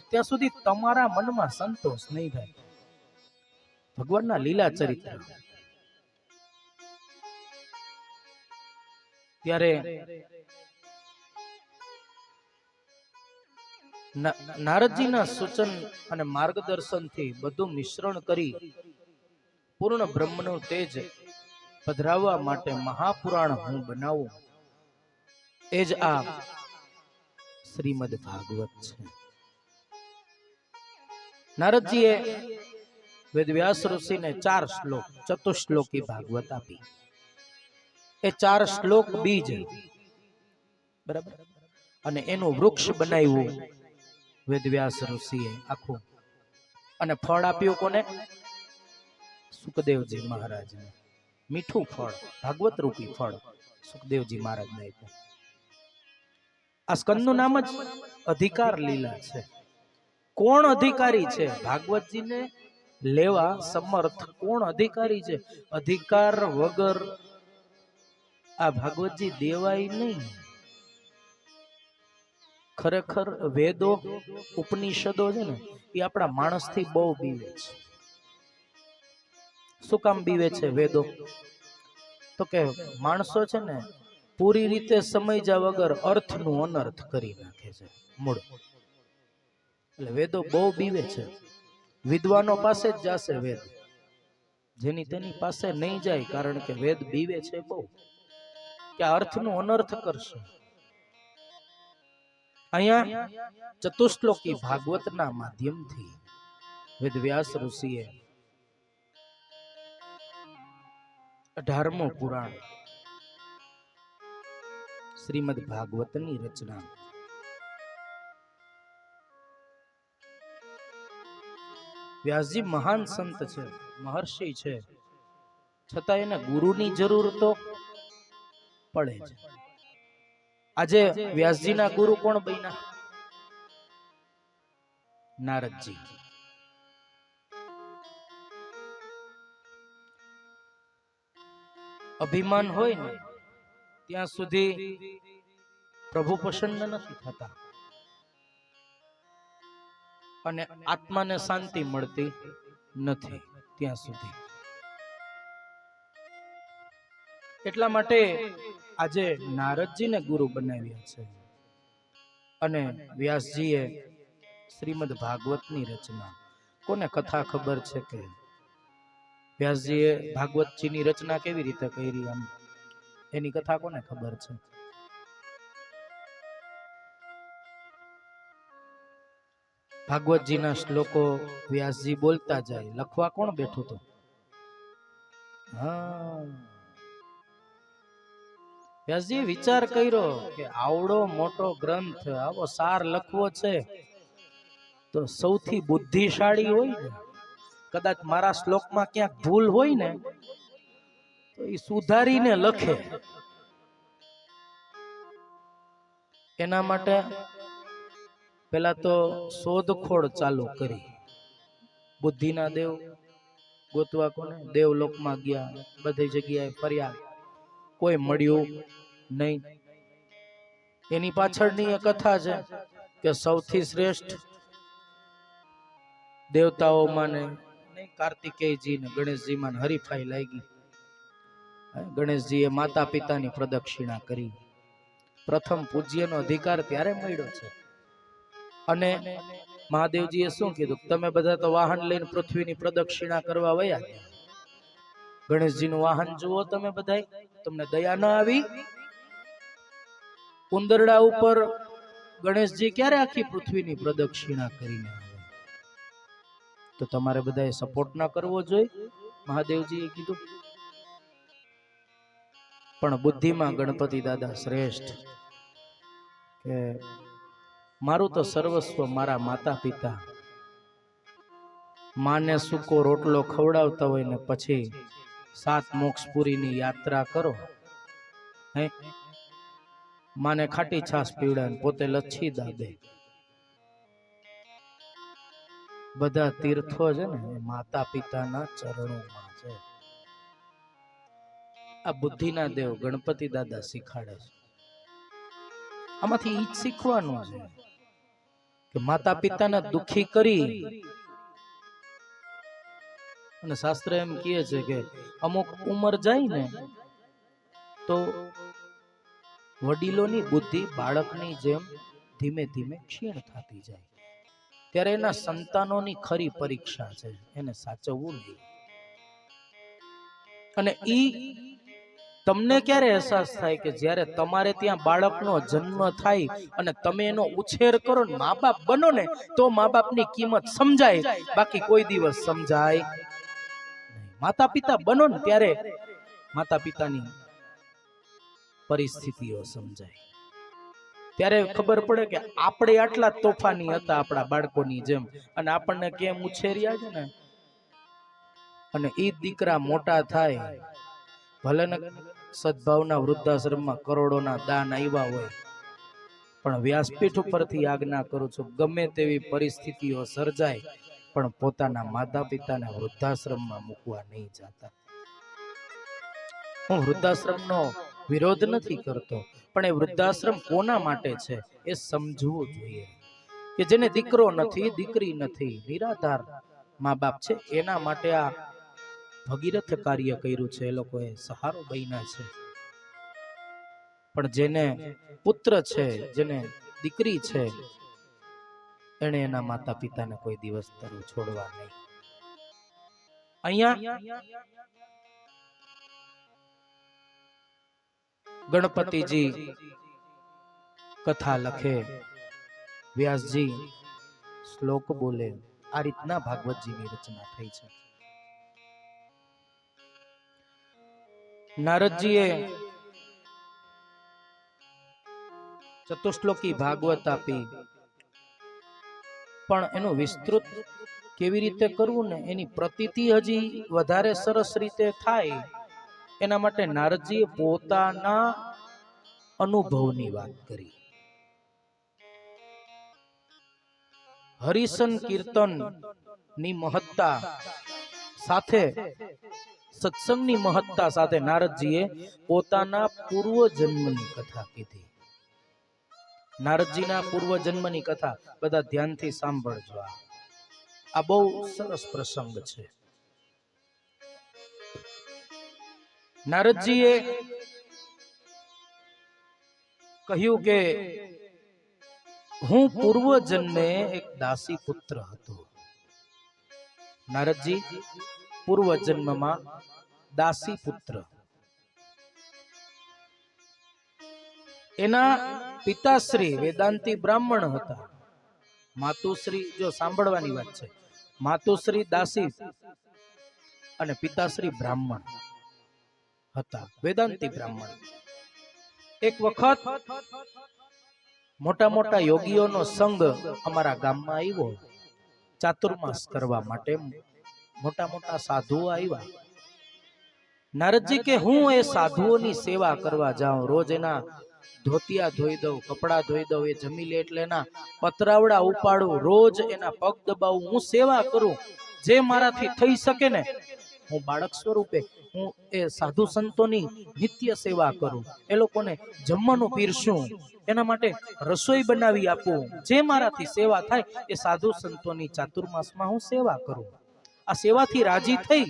ત્યાં સુધી તમારા મનમાં સંતોષ નહીં થાય. ભગવાનના લીલા ચરિત્ર ત્યારે નારદજીના સૂચન અને માર્ગદર્શનથી બધું મિશ્રણ કરી પૂર્ણ બ્રહ્મનું તેજ પધરાવવા માટે મહાપુરાણ હું બનાવું, એ જ આ શ્રીમદ ભાગવત છે. નારદજીએ વેદવ્યાસ ઋષિને 4 શ્લોક ચતુશ્લોકી ભાગવત આપી. એ 4 શ્લોક બીજ બરાબર, અને એનું વૃક્ષ બનાવ્યું વેદવ્યાસ ઋષિએ આખું. અને ફળ આપ્યું કોને? સુખદેવજી મહારાજને. મીઠું ફળ, ભાગવત રૂપી ફળ સુખદેવજી મહારાજને આપ્યું. આ સ્કંદનું નામ જ અધિકાર લીલા છે. કોણ અધિકારી છે ભાગવતજીને લેવા સમર્થ? કોણ અધિકારી છે? અધિકાર વગર આ ભાગવતજી દેવાય નહીં. ખરેખર વેદો ઉપનિષદો છે ને, એ આપણા માણસથી બહુ બીવે છે. શું કામ બીવે છે વેદો? તો કે માણસો છે ને પૂરી રીતે સમજ્યા વગર અર્થનું અનર્થ કરી નાખે છે મૂળ. એટલે વેદો બહુ બીવે છે. વિદ્વાનો પાસે જ જશે વેદ, જેની તેની પાસે નહીં જાય, કારણ કે વેદ બીવે છે બહુ કે અર્થનું અનર્થ કરશે. અહીંયા ચતુશ્લોકી ભાગવતના માધ્યમથી વેદવ્યાસ ઋષિએ 18મું પુરાણ શ્રીમદ ભાગવતની રચના. વ્યાસજી મહાન સંત છે, મહર્ષિ છે, છતાં એને ગુરુની જરૂર તો પડે છે. આજે વ્યાસજીના ગુરુ કોણ બન્યા? નારદજી. અભિમાન હોય ને ત્યાં સુધી પ્રભુ પ્રસન્ન નથી થતા અને આત્માને શાંતિ મળતી નથી ત્યાં સુધી. એટલા માટે આજે નારદજીને ગુરુ બનાવ્યા છે અને વ્યાસજીએ શ્રીમદ ભાગવતની રચના. કોને કથા ખબર છે કે વ્યાસજીએ ભાગવતજીની રચના કેવી રીતે કરી? આમ એની કથા કોને ખબર છે? ભાગવતજીના શ્લોકો વ્યાસજી બોલતા જાય, લખવા કોણ બેઠું તો? હા, વ્યાસજીએ વિચાર કર્યો કે આવડો મોટો ગ્રંથ, આવો સાર લખવો છે તો સૌથી બુદ્ધિશાળી હોય ને, કદાચ મારા શ્લોકમાં ક્યાંક ભૂલ હોય ને તો એ સુધારીને લખે. એના માટે પેલા તો શોધખોળ ચાલુ કરી. બુદ્ધિના દેવ ગોતવા કોને? દેવલોકમાં ગયા, બધી જગ્યાએ ફર્યા, કોઈ મળ્યું નહીં. એની પાછળની એ કથા છે કે સૌથી શ્રેષ્ઠ દેવતાઓમાં ને કાર્તિકેયજી ને ગણેશજી માં હરીફાઈ લાગી. ગણેશજીએ માતા પિતાની પ્રદક્ષિણા કરી. પ્રથમ પૂજ્યનો અધિકાર ત્યારે મળ્યો છે. અને મહાદેવજીએ શું કીધું? તમે બધા તો વાહન લઈને પૃથ્વીની પ્રદક્ષિણા કરવા વયા ગયા. ગણેશજીનું વાહન જુઓ તમે બધાય, તમને દયા ન આવી? ઉંદરડા ઉપર ગણેશજી ક્યારે આખી પૃથ્વીની પ્રદક્ષિણા કરીને આવે? તો તમારે બધાએ સપોર્ટ ના કરવો જોઈએ, મહાદેવજીએ કીધું. પણ બુદ્ધિમાં ગણપતિ દાદા શ્રેષ્ઠ કે મારું તો સર્વસ્વ મારા માતા પિતા. માને સૂકો રોટલો ખવડાવતા હોય ને પછી 7 મોક્ષપુરીની યાત્રા કરો, હે માને ખાટી છાશ પીવડાવે પોતે લચ્છી દાબે. બધા તીર્થો છે ને એ માતા પિતાના ચરણોમાં છે. આ બુદ્ધિના દેવ ગણપતિ દાદા શીખાડે છે. આમાંથી ઈ જ શીખવાનું છે. કે માતા પિતાને દુખી કરી અને શાસ્ત્ર એમ કહે છે કે અમુક ઉંમર જાય ને તો વડીલોની બુદ્ધિ બાળકની જેમ ધીમે ધીમે ક્ષીણ થતી જાય, ત્યારે એના સંતાનોની ખરી પરીક્ષા છે, એને સાચવવું નહીં. અને ઈ તમને ક્યારે અહેસાસ થાય કે જ્યારે તમારે ત્યાં બાળકનો જન્મ થાય અને તમે એનો ઉછેર કરો ને મા બાપ બનો ને તો મા બાપની કિંમત સમજાય, બાકી કોઈ દિવસ સમજાય નહીં. માતા પિતા બનો ને ત્યારે માતા પિતાની પરિસ્થિતિઓ સમજાય, ત્યારે ખબર પડે કે આપણે આટલા તોફાની હતા આપણા બાળકોની જેમ, અને આપણને કેમ ઉછેર્યા છે ને. અને ઈ દીકરા મોટા થાય, ભલે ને સદભાવના વૃદ્ધાશ્રમમાં કરોડોના દાન આવ્યા હોય, પણ વ્યાસપીઠ ઉપરથી આજ્ઞા કરું છું, ગમે તેવી પરિસ્થિતિઓ સર્જાય પણ પોતાના માતા પિતાને વૃદ્ધાશ્રમમાં મૂકવા નહીં જતા. હું વૃદ્ધાશ્રમનો વિરોધ નથી કરતો, પણ એ વૃદ્ધાશ્રમ કોના માટે છે એ સમજવું જોઈએ. કે જેને દીકરો નથી, દીકરી નથી, નિરાધાર મા બાપ છે, એના માટે આ ભગીરથ કાર્ય કર્યું છે, એ લોકોએ સહારો બન્યા છે. પણ જેને પુત્ર છે, જેને દીકરી છે, એને એના માતા પિતાને કોઈ દિવસ તરુ છોડવા નહીં. અહીંયા ગણપતિજી કથા લખે, વ્યાસજી શ્લોક બોલે, આ રીતના ભાગવતજીની રચના થઈ છે. નારદજીએ ચતુશ્લોકી ભાગવત આપી, પણ એનું વિસ્તૃત કેવી રીતે કરવું ને એની પ્રતીતિ હજી વધારે સરસ રીતે થાય, એના માટે નારદજીએ પોતાના અનુભવની વાત કરી. હરિસન કીર્તન ની મહત્તા સાથે, સત્સંગની મહત્તા સાથે નારદજીએ પોતાના પૂર્વ જન્મની કથા કીધી. નારદજીના પૂર્વ જન્મની કથા બધા ધ્યાનથી સાંભળજો. આ બહુ સરસ પ્રસંગ છે. નારદજીએ કહ્યું કે હું પૂર્વ જન્મે એક દાસી પુત્ર હતો. નારદજી પૂર્વ જન્મમાં દાસી પુત્ર. એના પિતાશ્રી વેદાંતી બ્રાહ્મણ હતા. માતુશ્રી, જો સાંભળવાની વાત છે, માતુશ્રી દાસી અને પિતાશ્રી બ્રાહ્મણ હતા, વેદાંતી બ્રાહ્મણ. એક વખત મોટા મોટા યોગીઓનો સંઘ અમારા ગામમાં આવ્યો, ચાતુર્માસ કરવા માટે મોટા મોટા સાધુઓ આવ્યા. નારદજી કે હું એ સાધુઓની સેવા કરવા જાઉં, રોજ એના ધોતિયા ધોઈ દઉં, કપડા ધોઈ દઉં, એ જમી લે એટલે એના પતરાવડા ઉપાડું, રોજ એના પગ દબાવું, હું સેવા કરું, જે મારાથી થઈ શકે ને. હું બાળક સ્વરૂપે હું એ સાધુ સંતોની નિત્ય સેવા કરું, એ લોકોને જમવાનું પીરસું, એના માટે રસોઈ બનાવી આપું, જે મારાથી સેવા થાય એ સાધુ સંતોની ચાતુર્માસમાં હું સેવા કરું. આ સેવાથી રાજી થઈ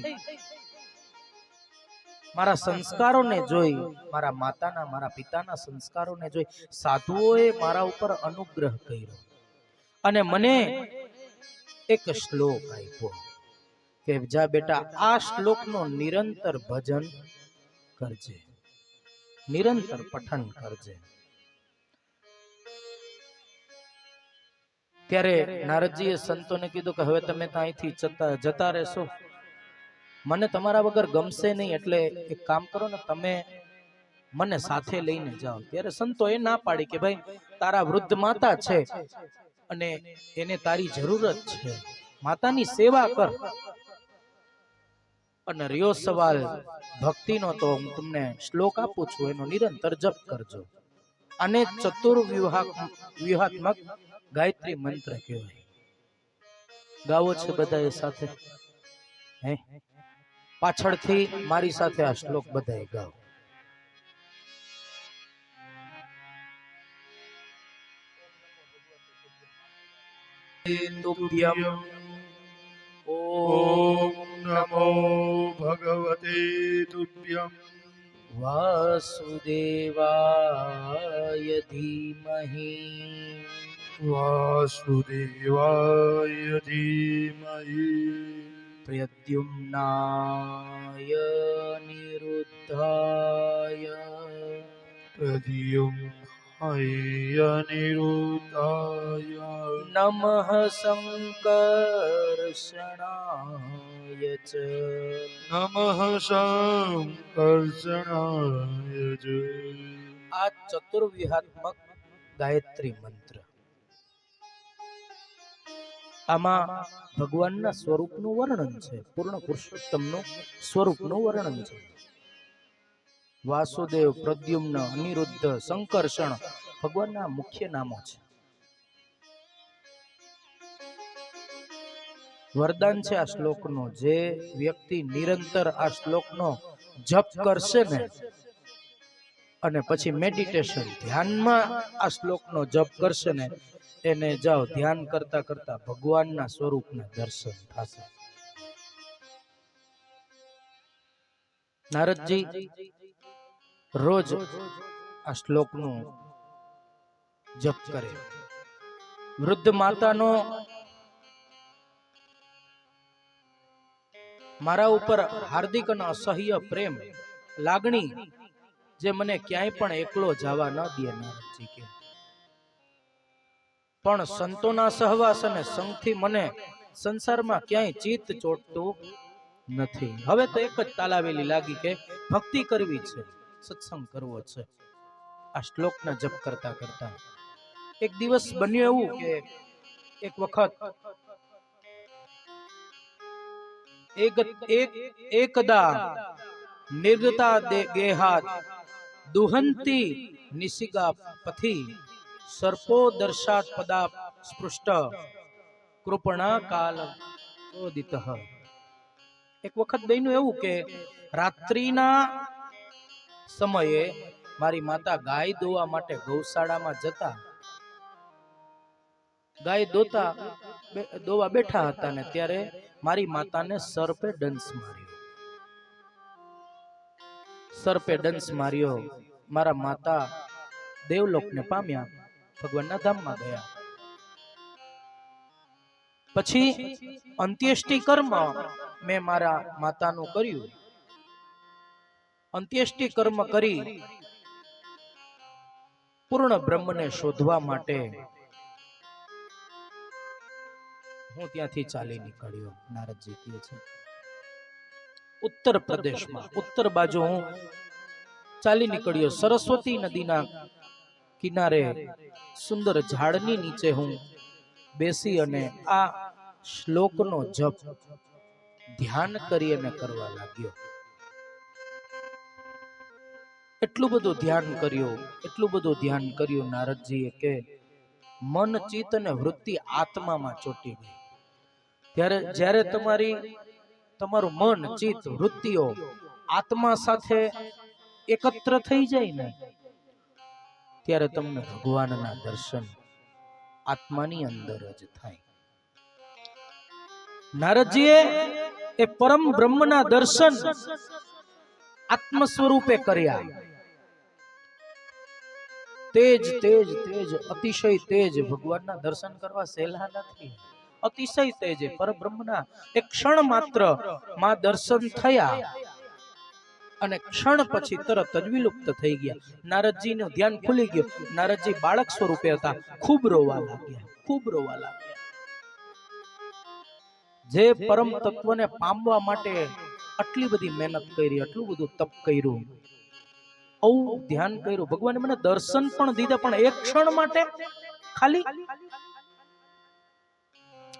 મારા સંસ્કારોને જોઈ, મારા માતાના, મારા પિતાના સંસ્કારોને જોઈ સાધુઓએ મારા ઉપર અનુગ્રહ કર્યો અને મને એક શ્લોક આપ્યો કે જા બેટા, આ શ્લોકનો નિરંતર ભજન કરજે, નિરંતર પઠન કરજે. ત્યારે નારદજીએ સંતોને કીધું કે હવે તમે અહીંથી જતા રહેશો, મને તમારા વગર ગમશે નહીં, એટલે એક કામ કરો ને, તમે મને સાથે લઈને જાઓ. ત્યારે સંતો એ ના પાડી કે ભાઈ તારા વૃદ્ધ માતા છે અને એને તારી જરૂરત છે, માતાની સેવા કર. અને રહ્યો સવાલ ભક્તિનો, તો હું તમને શ્લોક આપું છું, એનો નિરંતર જપ કરજો. આને ચતુર્વ્યુહાત્મક ગાયત્રી મંત્ર કહેવાય. ગાવો છે બધા સાથે? હે, પાછળથી મારી સાથે આ શ્લોક બધાએ ગાઓ. તુભ્યમ. ઓમ નમો ભગવતે તુભ્યમ. વાસુદેવાય ધીમહિ વાસુદેવાય ધીમહિ પ્રદ્યુમ્નાય નિરુદ્ધાય પ્રદ્યુમ્નાય નિરુદ્ધાય નમઃ સંકર્ષણાય ચ. નમઃ સંકર્ષણાય જ. આ ચતુર્વ્યુહાત્મક ગાયત્રી મંત્ર, આમાં ભગવાનના સ્વરૂપનું વર્ણન છે, પૂર્ણ પુરુષોત્તમનું સ્વરૂપનું વર્ણન છે. વાસુદેવ, પ્રદ્યુમ્ન, અનિરુદ્ધ, સંકર્ષણ ભગવાનના મુખ્ય નામો છે. વરદાન છે આ શ્લોકનો. જે વ્યક્તિ નિરંતર આ શ્લોકનો જપ કરશે ને, અને પછી મેડિટેશન ધ્યાનમાં આ શ્લોકનો જપ કરશે ને, એને જાઓ ધ્યાન કરતા કરતા ભગવાનના સ્વરૂપના દર્શન થશે. નારદજી રોજ આ શ્લોકનું જપ કરે. વૃદ્ધ માતાનો મારા ઉપર હાર્દિક અને અસહ્ય પ્રેમ, લાગણી, જે મને ક્યાંય પણ એકલો જવા ન દે. નારદજી કે પણ સંતોના સહવાસ અને સંગથી મને સંસારમાં ક્યાંય ચિત્ત ચોટતું નથી. હવે તો એક જ તાલાવેલી લાગી કે ભક્તિ કરવી છે, સત્સંગ કરવો છે. આ શ્લોકના જપ કરતા કરતા એક દિવસ બન્યું એવું કે એક વખત એકદા નિર્ગતા ગેહાત દુહંતી નિશિગા પથી સર્પો દર્શાત પદા સ્પૃષ્ટ કૃપણા કાલ ચોદિતઃ. એક વખત બન્યું એવું કે રાત્રિના સમયે મારી માતા ગાય દોવા માટે ગૌશાળામાં જતા, ગાય દોવા બેઠા હતા ને ત્યારે મારી માતાને સર્પે ડંસ માર્યો. સર્પે ડંસ માર્યો. મારા માતા દેવલોકને પામ્યા, ભગવાનના ધામમાં ગયા. પછી અંત્યેષ્ટિ કર્મ મેં મારા માતાનું કર્યું. અંત્યેષ્ટિ કર્મ કરી પૂર્ણ બ્રહ્મને શોધવા માટે હું ત્યાંથી ચાલી નીકળ્યો. નારદજી કહે છે ઉત્તર પ્રદેશમાં ઉત્તર બાજુ હું ચાલી નીકળ્યો. સરસ્વતી નદીના કિનારે સુંદર ઝાડની નીચે હું બેસી અને આ શ્લોકનો જપ ધ્યાન કરી અને કરવા લાગ્યો. એટલું બધું ધ્યાન કર્યું નારદજીએ કે મન, ચિત્ત અને વૃત્તિ આત્મામાં ચોટી ગઈ. જ્યારે તમારું મન, ચિત્ત, વૃત્તિઓ આત્મા સાથે એકત્ર થઈ જાય ને, ત્યારે તમને ભગવાનના દર્શન આત્માની અંદર જ થાય. નારદજીએ એ પરમ બ્રહ્મના દર્શન આત્મ સ્વરૂપે કર્યા. તેજ અતિશય તેજ. ભગવાનના દર્શન કરવા સહેલા નથી. અતિશય તેજ પરબ્રહ્મના એક ક્ષણ માત્ર માં દર્શન થયા અને ક્ષણ પછી તરત જ વિલુપ્ત થઈ ગયા. નારદજીનું ધ્યાન ખુલી ગયું. નારદજી બાળક સ્વરૂપે હતા. ખૂબ રોવા લાગ્યા. જે પરમ તત્વને પામવા માટે આટલી બધી મહેનત કરી, આટલું બધું તપ કર્યું, આવું ધ્યાન કર્યું, ભગવાને મને દર્શન પણ દીધા, પણ એક ક્ષણ માટે ખાલી.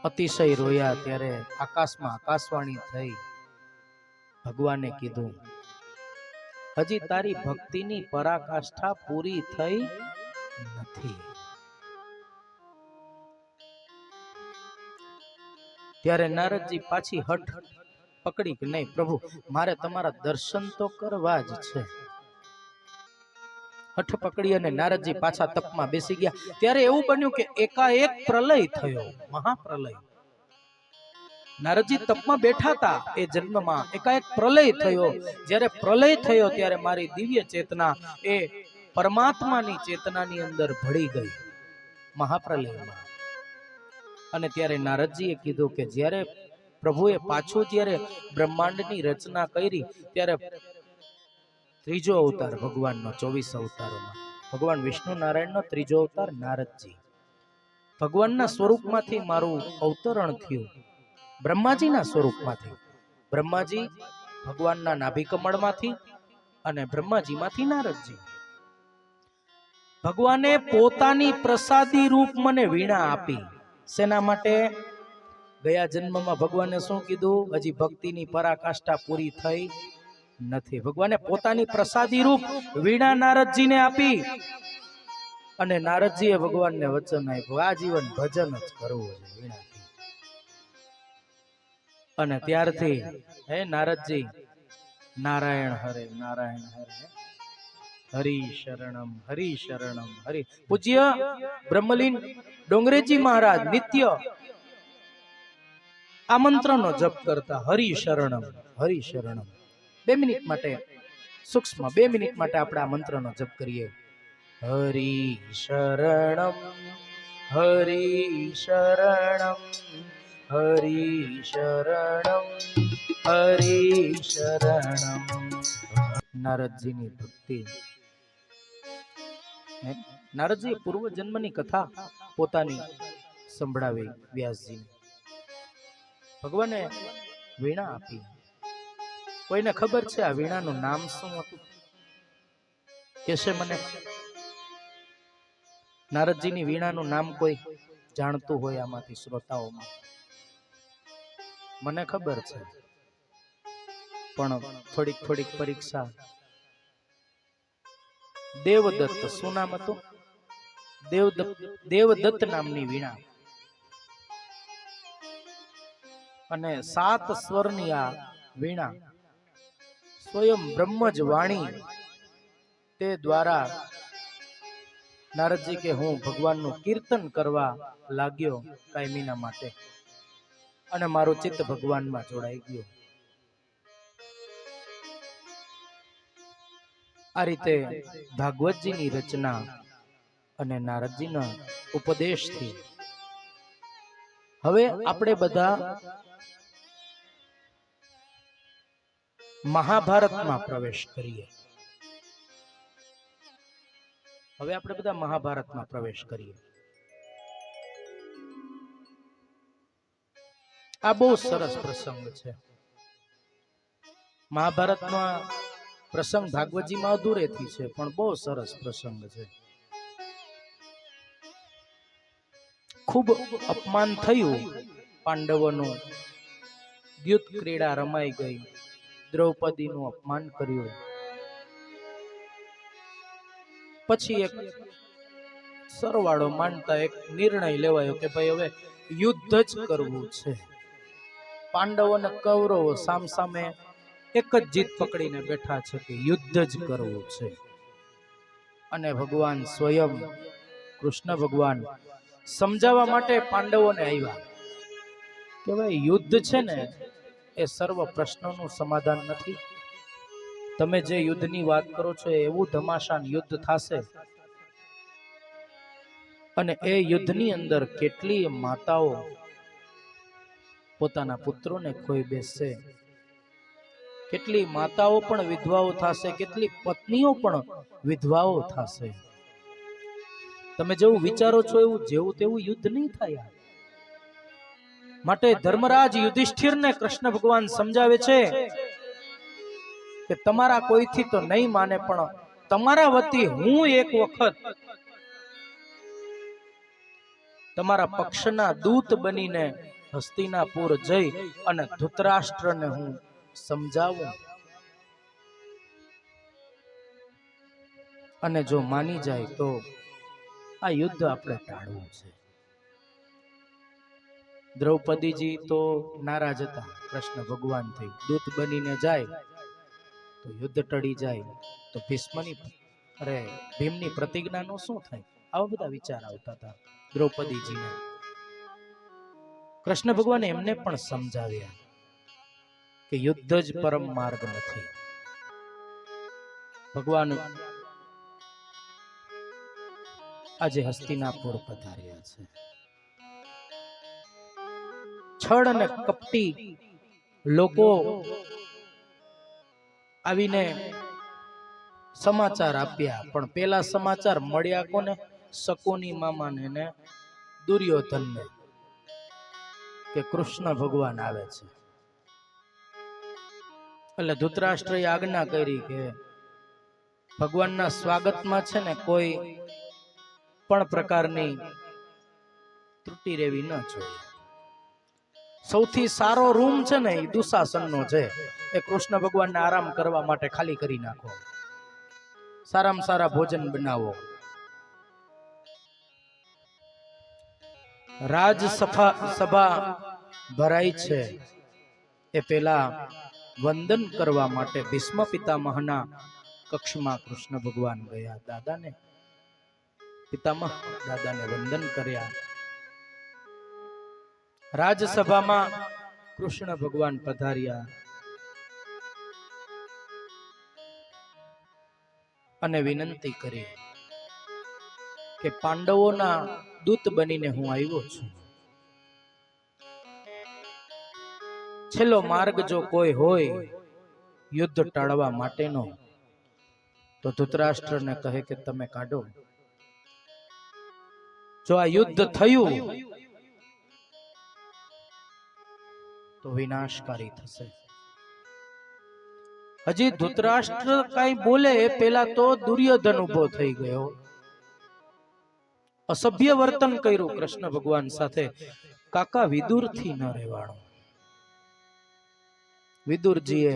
અતિશય રોયા. ત્યારે આકાશમાં આકાશવાણી થઈ. ભગવાને કીધું હજી તારી ભક્તિની પરાકાષ્ઠા પૂરી થઈ નથી. ત્યારે નારદજી પાછી હઠ પકડી કે નહીં પ્રભુ, મારે તમારા દર્શન તો કરવા જ છે. હઠ પકડી અને નારદજી પાછા તપમાં બેસી ગયા. ત્યારે એવું બન્યું કે એકાએક પ્રલય થયો, મહાપ્રલય. નારદજી તપમાં બેઠા હતા એ જન્મમાં એકાએક પ્રલય થયો. જ્યારે પ્રલય થયો ત્યારે મારી દિવ્ય ચેતના એ પરમાત્માની ચેતનાની અંદર ભળી ગઈ મહાપ્રલયમાં. અને ત્યારે નારદજીએ કીધું કે જ્યારે પ્રભુએ પાછું જ્યારે બ્રહ્માંડની રચના કરી ત્યારે ત્રીજો અવતાર ભગવાનનો 24 અવતારોમાં ભગવાન વિષ્ણુ નારાયણનો ત્રીજો અવતાર નારદજી. ભગવાનના સ્વરૂપમાંથી મારું અવતરણ થયું, બ્રહ્માજીના સ્વરૂપમાંથી. બ્રહ્માજી ભગવાનના નાભિકમળમાંથી અને બ્રહ્માજીમાંથી નારદજી. ભગવાને પોતાની પ્રસાદી રૂપ મને વીણા આપી. શેના માટે? ગયા જન્મમાં ભગવાને શું કીધું? હજી ભક્તિની પરાકાષ્ઠા પૂરી થઈ નથી. ભગવાને પોતાની પ્રસાદી રૂપ વીણા નારદજીને આપી અને નારદજીએ ભગવાનને વચન આપ્યું આ જીવન ભજન જ કરવું છે વીણાથી. અને ત્યારથી હે નારદજી નારાયણ હરે નારાયણ હરે હરિ શરણમ હરિ. પૂજ્ય બ્રહ્મલીન ડોંગરેજી મહારાજ નિત્ય આ મંત્રનો જપ કરતા હરિ શરણમ. 2 મિનિટ માટે સૂક્ષ્મ 2 મિનિટ માટે આપણે આ મંત્રનો જપ કરીએ. હરિ શરણમ હરિ શરણમ હરિ શરણમ હરિ શરણમ. નારદજીની ભક્તિ. નારદજીએ પૂર્વ જન્મની કથા પોતાની સંભળાવી વ્યાસજીને. ભગવાને વીણા આપી. કોઈને ખબર છે આ વીણાનું નામ શું હતું? કેશે મને? નારદજીની વીણાનું નામ કોઈ જાણતું હોય આમાંથી શ્રોતાઓમાં? મને ખબર છે પણ થોડીક પરીક્ષા. દેવદત્ત. શું નામ હતું? દેવદત્ત નામની વીણા. અને 7 સ્વરની આ વીણા સ્વયં બ્રહ્મ જ વાણી તે દ્વારા નારદજી કે હું ભગવાનનું કીર્તન કરવા લાગ્યો કાયમીના માટે અને મારું ચિત્ત ભગવાનમાં જોડાઈ ગયું. આ રીતે ભાગવતજીની રચના અને નારદજીના ઉપદેશથી હવે આપણે બધા મહાભારતમાં પ્રવેશ કરીએ. આ બહુ સરસ પ્રસંગ છે. મહાભારતમાં પ્રસંગ ભાગવતજીમાં અધૂરેથી છે પણ બહુ સરસ પ્રસંગ છે. ખૂબ અપમાન થયું પાંડવોનું. યુદ્ધ ક્રીડા રમાઈ ગઈ. દ્રૌપદીનું અપમાન કર્યું. પછી એક સરવાળો માનતા એક નિર્ણય લેવાયો કે ભાઈ હવે યુદ્ધ જ કરવું છે. પાંડવો અને કૌરવો સામસામે એક જ જીત પકડીને બેઠા છે કે યુદ્ધ જ કરવું છે. અને ભગવાન સ્વયં કૃષ્ણ ભગવાન સમજાવવા માટે પાંડવોને આવ્યા કે ભાઈ યુદ્ધ છે ને એ સર્વ પ્રશ્નોનું સમાધાન નથી. તમે જે યુદ્ધની વાત કરો છો એવું ધમાશાન યુદ્ધ થશે અને એ યુદ્ધની અંદર કેટલી માતાઓ પોતાના પુત્રોને ખોઈ બેસશે, કેટલી માતાઓ પણ વિધવાઓ થશે, કેટલી પત્નીઓ પણ વિધવાઓ થશે. તમે જેવું વિચારો છો એવું જેવું તેવું યુદ્ધ નહીં થાય. માટે ધર્મરાજ યુધિષ્ઠિરને કૃષ્ણ ભગવાન સમજાવે છે કે તમારા કોઈથી તો નહીં માને પણ તમારા વતી હું એક વખત તમારા પક્ષના દૂત બનીને હસ્તિનાપુર જઈ અને ધૃતરાષ્ટ્રને હું સમજાવું અને જો માની જાય તો આ યુદ્ધ આપણે ટાળવું છે. દ્રૌપદીજી તો નારાજ હતા કૃષ્ણ ભગવાનથી. દૂત બનીને જાય તો યુદ્ધ ટળી જાય તો ભીષ્મની અરે ભીમની પ્રતિજ્ઞાનું શું થાય? આવા બધા વિચાર આવતા હતા દ્રૌપદીજીને. કૃષ્ણ ભગવાને એમને પણ સમજાવ્યા કે યુદ્ધ જ પરમ માર્ગ નથી. ભગવાન આજે હસ્તિનાપુર પધાર્યા છે. છળ અને કપટી લોકો આવીને સમાચાર આપ્યા, પણ પેલા સમાચાર મળ્યા કોને? શકુની મામાને ને દુર્યોધનને કે કૃષ્ણ ભગવાન આવે છે. એટલે ધૃતરાષ્ટ્રએ આજ્ઞા કરી કે ભગવાનના સ્વાગતમાં છે ને કોઈ પણ પ્રકારની ત્રુટિ રહેવી ન જોઈએ. સૌથી સારો રૂમ છે ને એ દુશાસનનો છે. એ કૃષ્ણ ભગવાનને આરામ કરવા માટે ખાલી કરી નાખો. સારામાં સારા ભોજન બનાવો. રાજસભા ભરાઈ છે એ પેલા વંદન કરવા માટે ભીષ્મ પિતામહના કક્ષમાં કૃષ્ણ ભગવાન ગયા. દાદાને પિતામહ દાદાને વંદન કર્યા. રાજસભામાં કૃષ્ણ ભગવાન પધાર્યા અને વિનંતી કરી કે પાંડવોના દૂત બનીને હું આવ્યો છું. છેલ્લો માર્ગ જો કોઈ હોય યુદ્ધ ટાળવા માટેનો તો ધૃતરાષ્ટ્રને કહે કે તમે કાઢો. જો આ યુદ્ધ થયું તો વિનાશકારી થશે. હજી ધૃતરાષ્ટ્ર કઈ બોલે એ પેલા તો દુર્યોધન ઉભો થઈ ગયો. અસભ્ય વર્તન કર્યું કૃષ્ણ ભગવાન સાથે. કાકા વિદુરથી ન રહેવાનું. વિદુરજીએ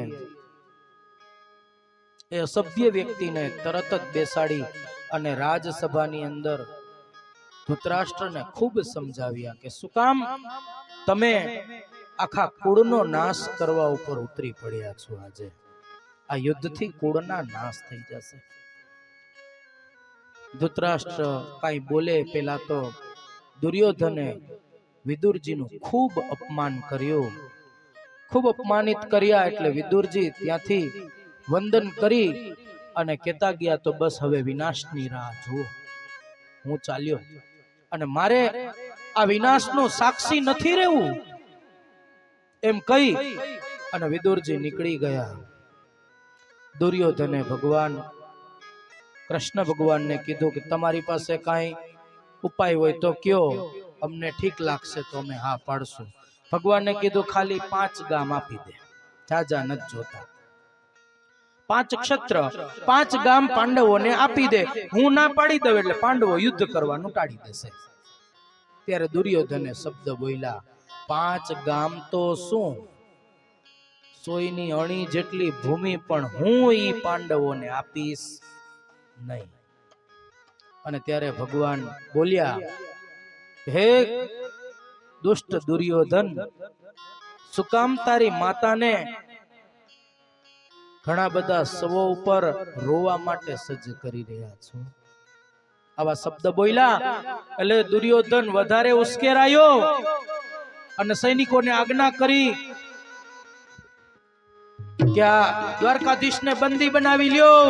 એ અસભ્ય વ્યક્તિને તરત જ બેસાડી અને રાજસભાની અંદર ધૃતરાષ્ટ્રને ખૂબ સમજાવ્યા કે શું કામ તમે આખા કુળનો નાશ કરવા ઉપર ઉતરી પડ્યા છો. આજે આ યુદ્ધથી કુળના નાશ થઈ જશે. ધૃતરાષ્ટ્ર કઈ બોલે પેલા તો દુર્યોધને વિદુરજીનું ખૂબ અપમાન કર્યું. ખૂબ અપમાનિત કર્યા એટલે વિદુરજી ત્યાંથી વંદન કરી અને કહેતા ગયા તો બસ હવે વિનાશની રાહ જુઓ. હું ચાલ્યો અને મારે આ વિનાશનો સાક્ષી નથી રહેવું એમ કહી અને વિદુરજી નીકળી ગયા. દુર્યોધને ભગવાન કૃષ્ણ ભગવાનને કીધું કે તમારી પાસે કાંઈ ઉપાય હોય તો કયો, અમને ઠીક લાગશે તો અમે હા પાડશું. ભગવાનને કીધું ખાલી 5 ગામ આપી દે, જાજા નથી જોતા. 5 ક્ષત્ર 5 ગામ પાંડવોને આપી દે. હું ના પાડી દઉં એટલે પાંડવો યુદ્ધ કરવાનું ટાળી દેશે. ત્યારે દુર્યોધને શબ્દ બોલ્યા, 5 ગામ તો શું, 100ની અણી જેટલી ભૂમિ પણ હું ઈ પાંડવોને આપીશ નહીં. અને ત્યારે ભગવાન બોલ્યા, હે દુષ્ટ દુર્યોધન, શું કામ તારી માતાને ઘણા બધા શવો ઉપર રોવા માટે સજ્જ કરી રહ્યા છો? આવા શબ્દ બોલ્યા એટલે દુર્યોધન વધારે ઉશ્કેરાયો અને સૈનિકોને આજ્ઞા કરી કે આ દ્વારકાધીશને બંદી બનાવી લ્યો.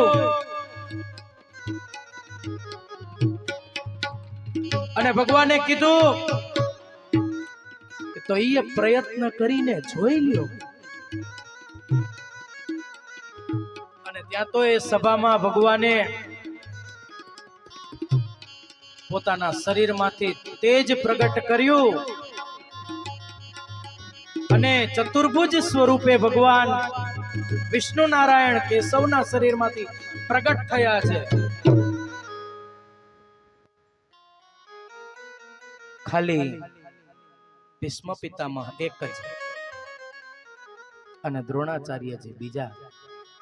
અને ભગવાને કીધું તો એ પ્રયત્ન કરીને જોઈ લ્યો. અને ત્યાં તો એ સભામાં ભગવાને પોતાના શરીરમાંથી તેજ પ્રગટ કર્યું અને ચતુર્ભુજ સ્વરૂપે ભગવાન વિષ્ણુ નારાયણ કેશવના શરીરમાંથી પ્રગટ થયા છે. ખાલી ભીષ્મ પિતામહ એક જ અને દ્રોણાચાર્યજી બીજા,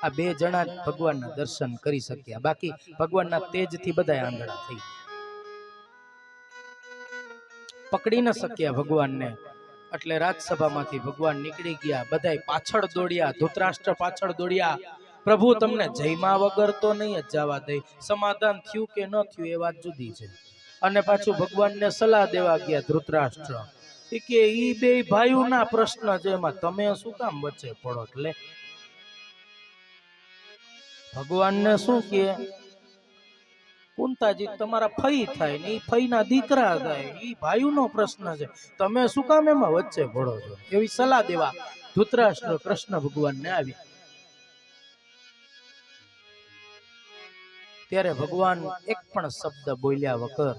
આ 2 જણા ભગવાનના દર્શન કરી શક્યા. બાકી ભગવાનના તેજથી બધા આંધળા થઈ પકડી ન શક્યા ભગવાનને. એટલે રાજસભામાંથી ભગવાન નીકળી ગયા. બધાય પાછળ દોડ્યા, ધૃતરાષ્ટ્ર પાછળ દોડ્યા પ્રભુ તમને જયમાં વગર તો નહીં જ જવા દે. સમાધાન થયું કે ન થયું એ વાત જુદી છે. અને પાછું ભગવાનને સલાહ દેવા ગયા ધૃતરાષ્ટ્ર કે ઈ બે ભાઈઓના પ્રશ્ન છે, એમાં તમે શું કામ વચ્ચે પડો? એટલે ભગવાનને શું કે કુંતાજી તમારા ફઈ થાય ને ઈ ફઈના દીકરા થાય, ઈ ભાઈઓનો પ્રશ્ન છે, તમે શું કામ એમાં વચ્ચે પડો છો? એવી સલાહ દેવા ધૃતરાષ્ટ્ર કૃષ્ણ ભગવાનને આવી. ત્યારે ભગવાન એક પણ શબ્દ બોલ્યા વગર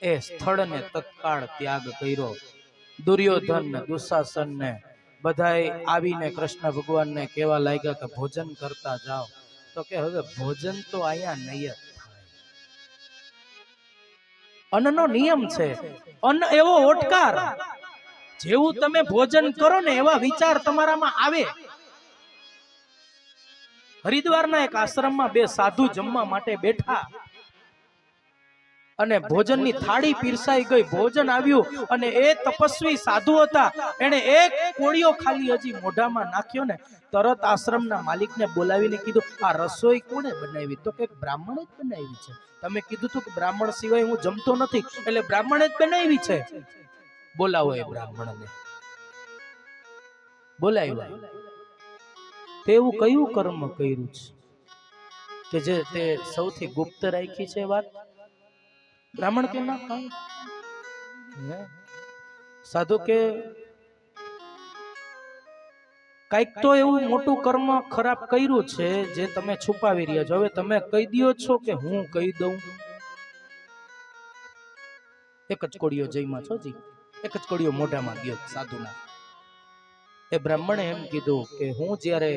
એ સ્થળને તત્કાળ ત્યાગ કર્યો. દુર્યોધન ને દુશાસન ને બધાય આવીને કૃષ્ણ ભગવાનને કહેવા લાગ્યા કે ભોજન કરતા જાઓ. તો કે હવે ભોજન તો અહીંયા નહીં જ થાય. અન્નનો નિયમ છે, અન્ન એવો ઓટકાર, જેવું તમે ભોજન કરો ને એવા વિચાર તમારામાં આવે. હરિદ્વારના એક આશ્રમમાં બે સાધુ જમવા માટે બેઠા અને ભોજનની થાળી પીરસાઈ ગઈ, ભોજન આવ્યું અને એ તપસ્વી સાધુ હતા, એને એક કોળિયો ખાલી હજી મોઢામાં નાખ્યો ને તરત આશ્રમના માલિકને બોલાવીને કીધું આ રસોઈ કોણે બનાવી? તો કે બ્રાહ્મણે જ બનાવી છે. તમે કીધું તું કે બ્રાહ્મણ સિવાય હું જમતો નથી, એટલે બ્રાહ્મણે જ બનાવી છે. બોલાવો એ બ્રાહ્મણને. બોલાવ્યા. તેવું કયું કર્મ કર્યું છે કે જે તે સૌથી ગુપ્ત રાખી છે વાત? બ્રાહ્મણ કે ના કાંઈ. સાધુ કે કઈક તો એવું મોટું કર્મ ખરાબ કર્યું છે જે તમે છુપાવી રહ્યા છો. હવે તમે કહી દો છો કે હું કહી દઉં? એક જ કોળિયો જયમાં છો જી, એક જ કોળિયો મોઢામાં ગયો સાધુના. એ બ્રાહ્મણે એમ કીધું કે હું જ્યારે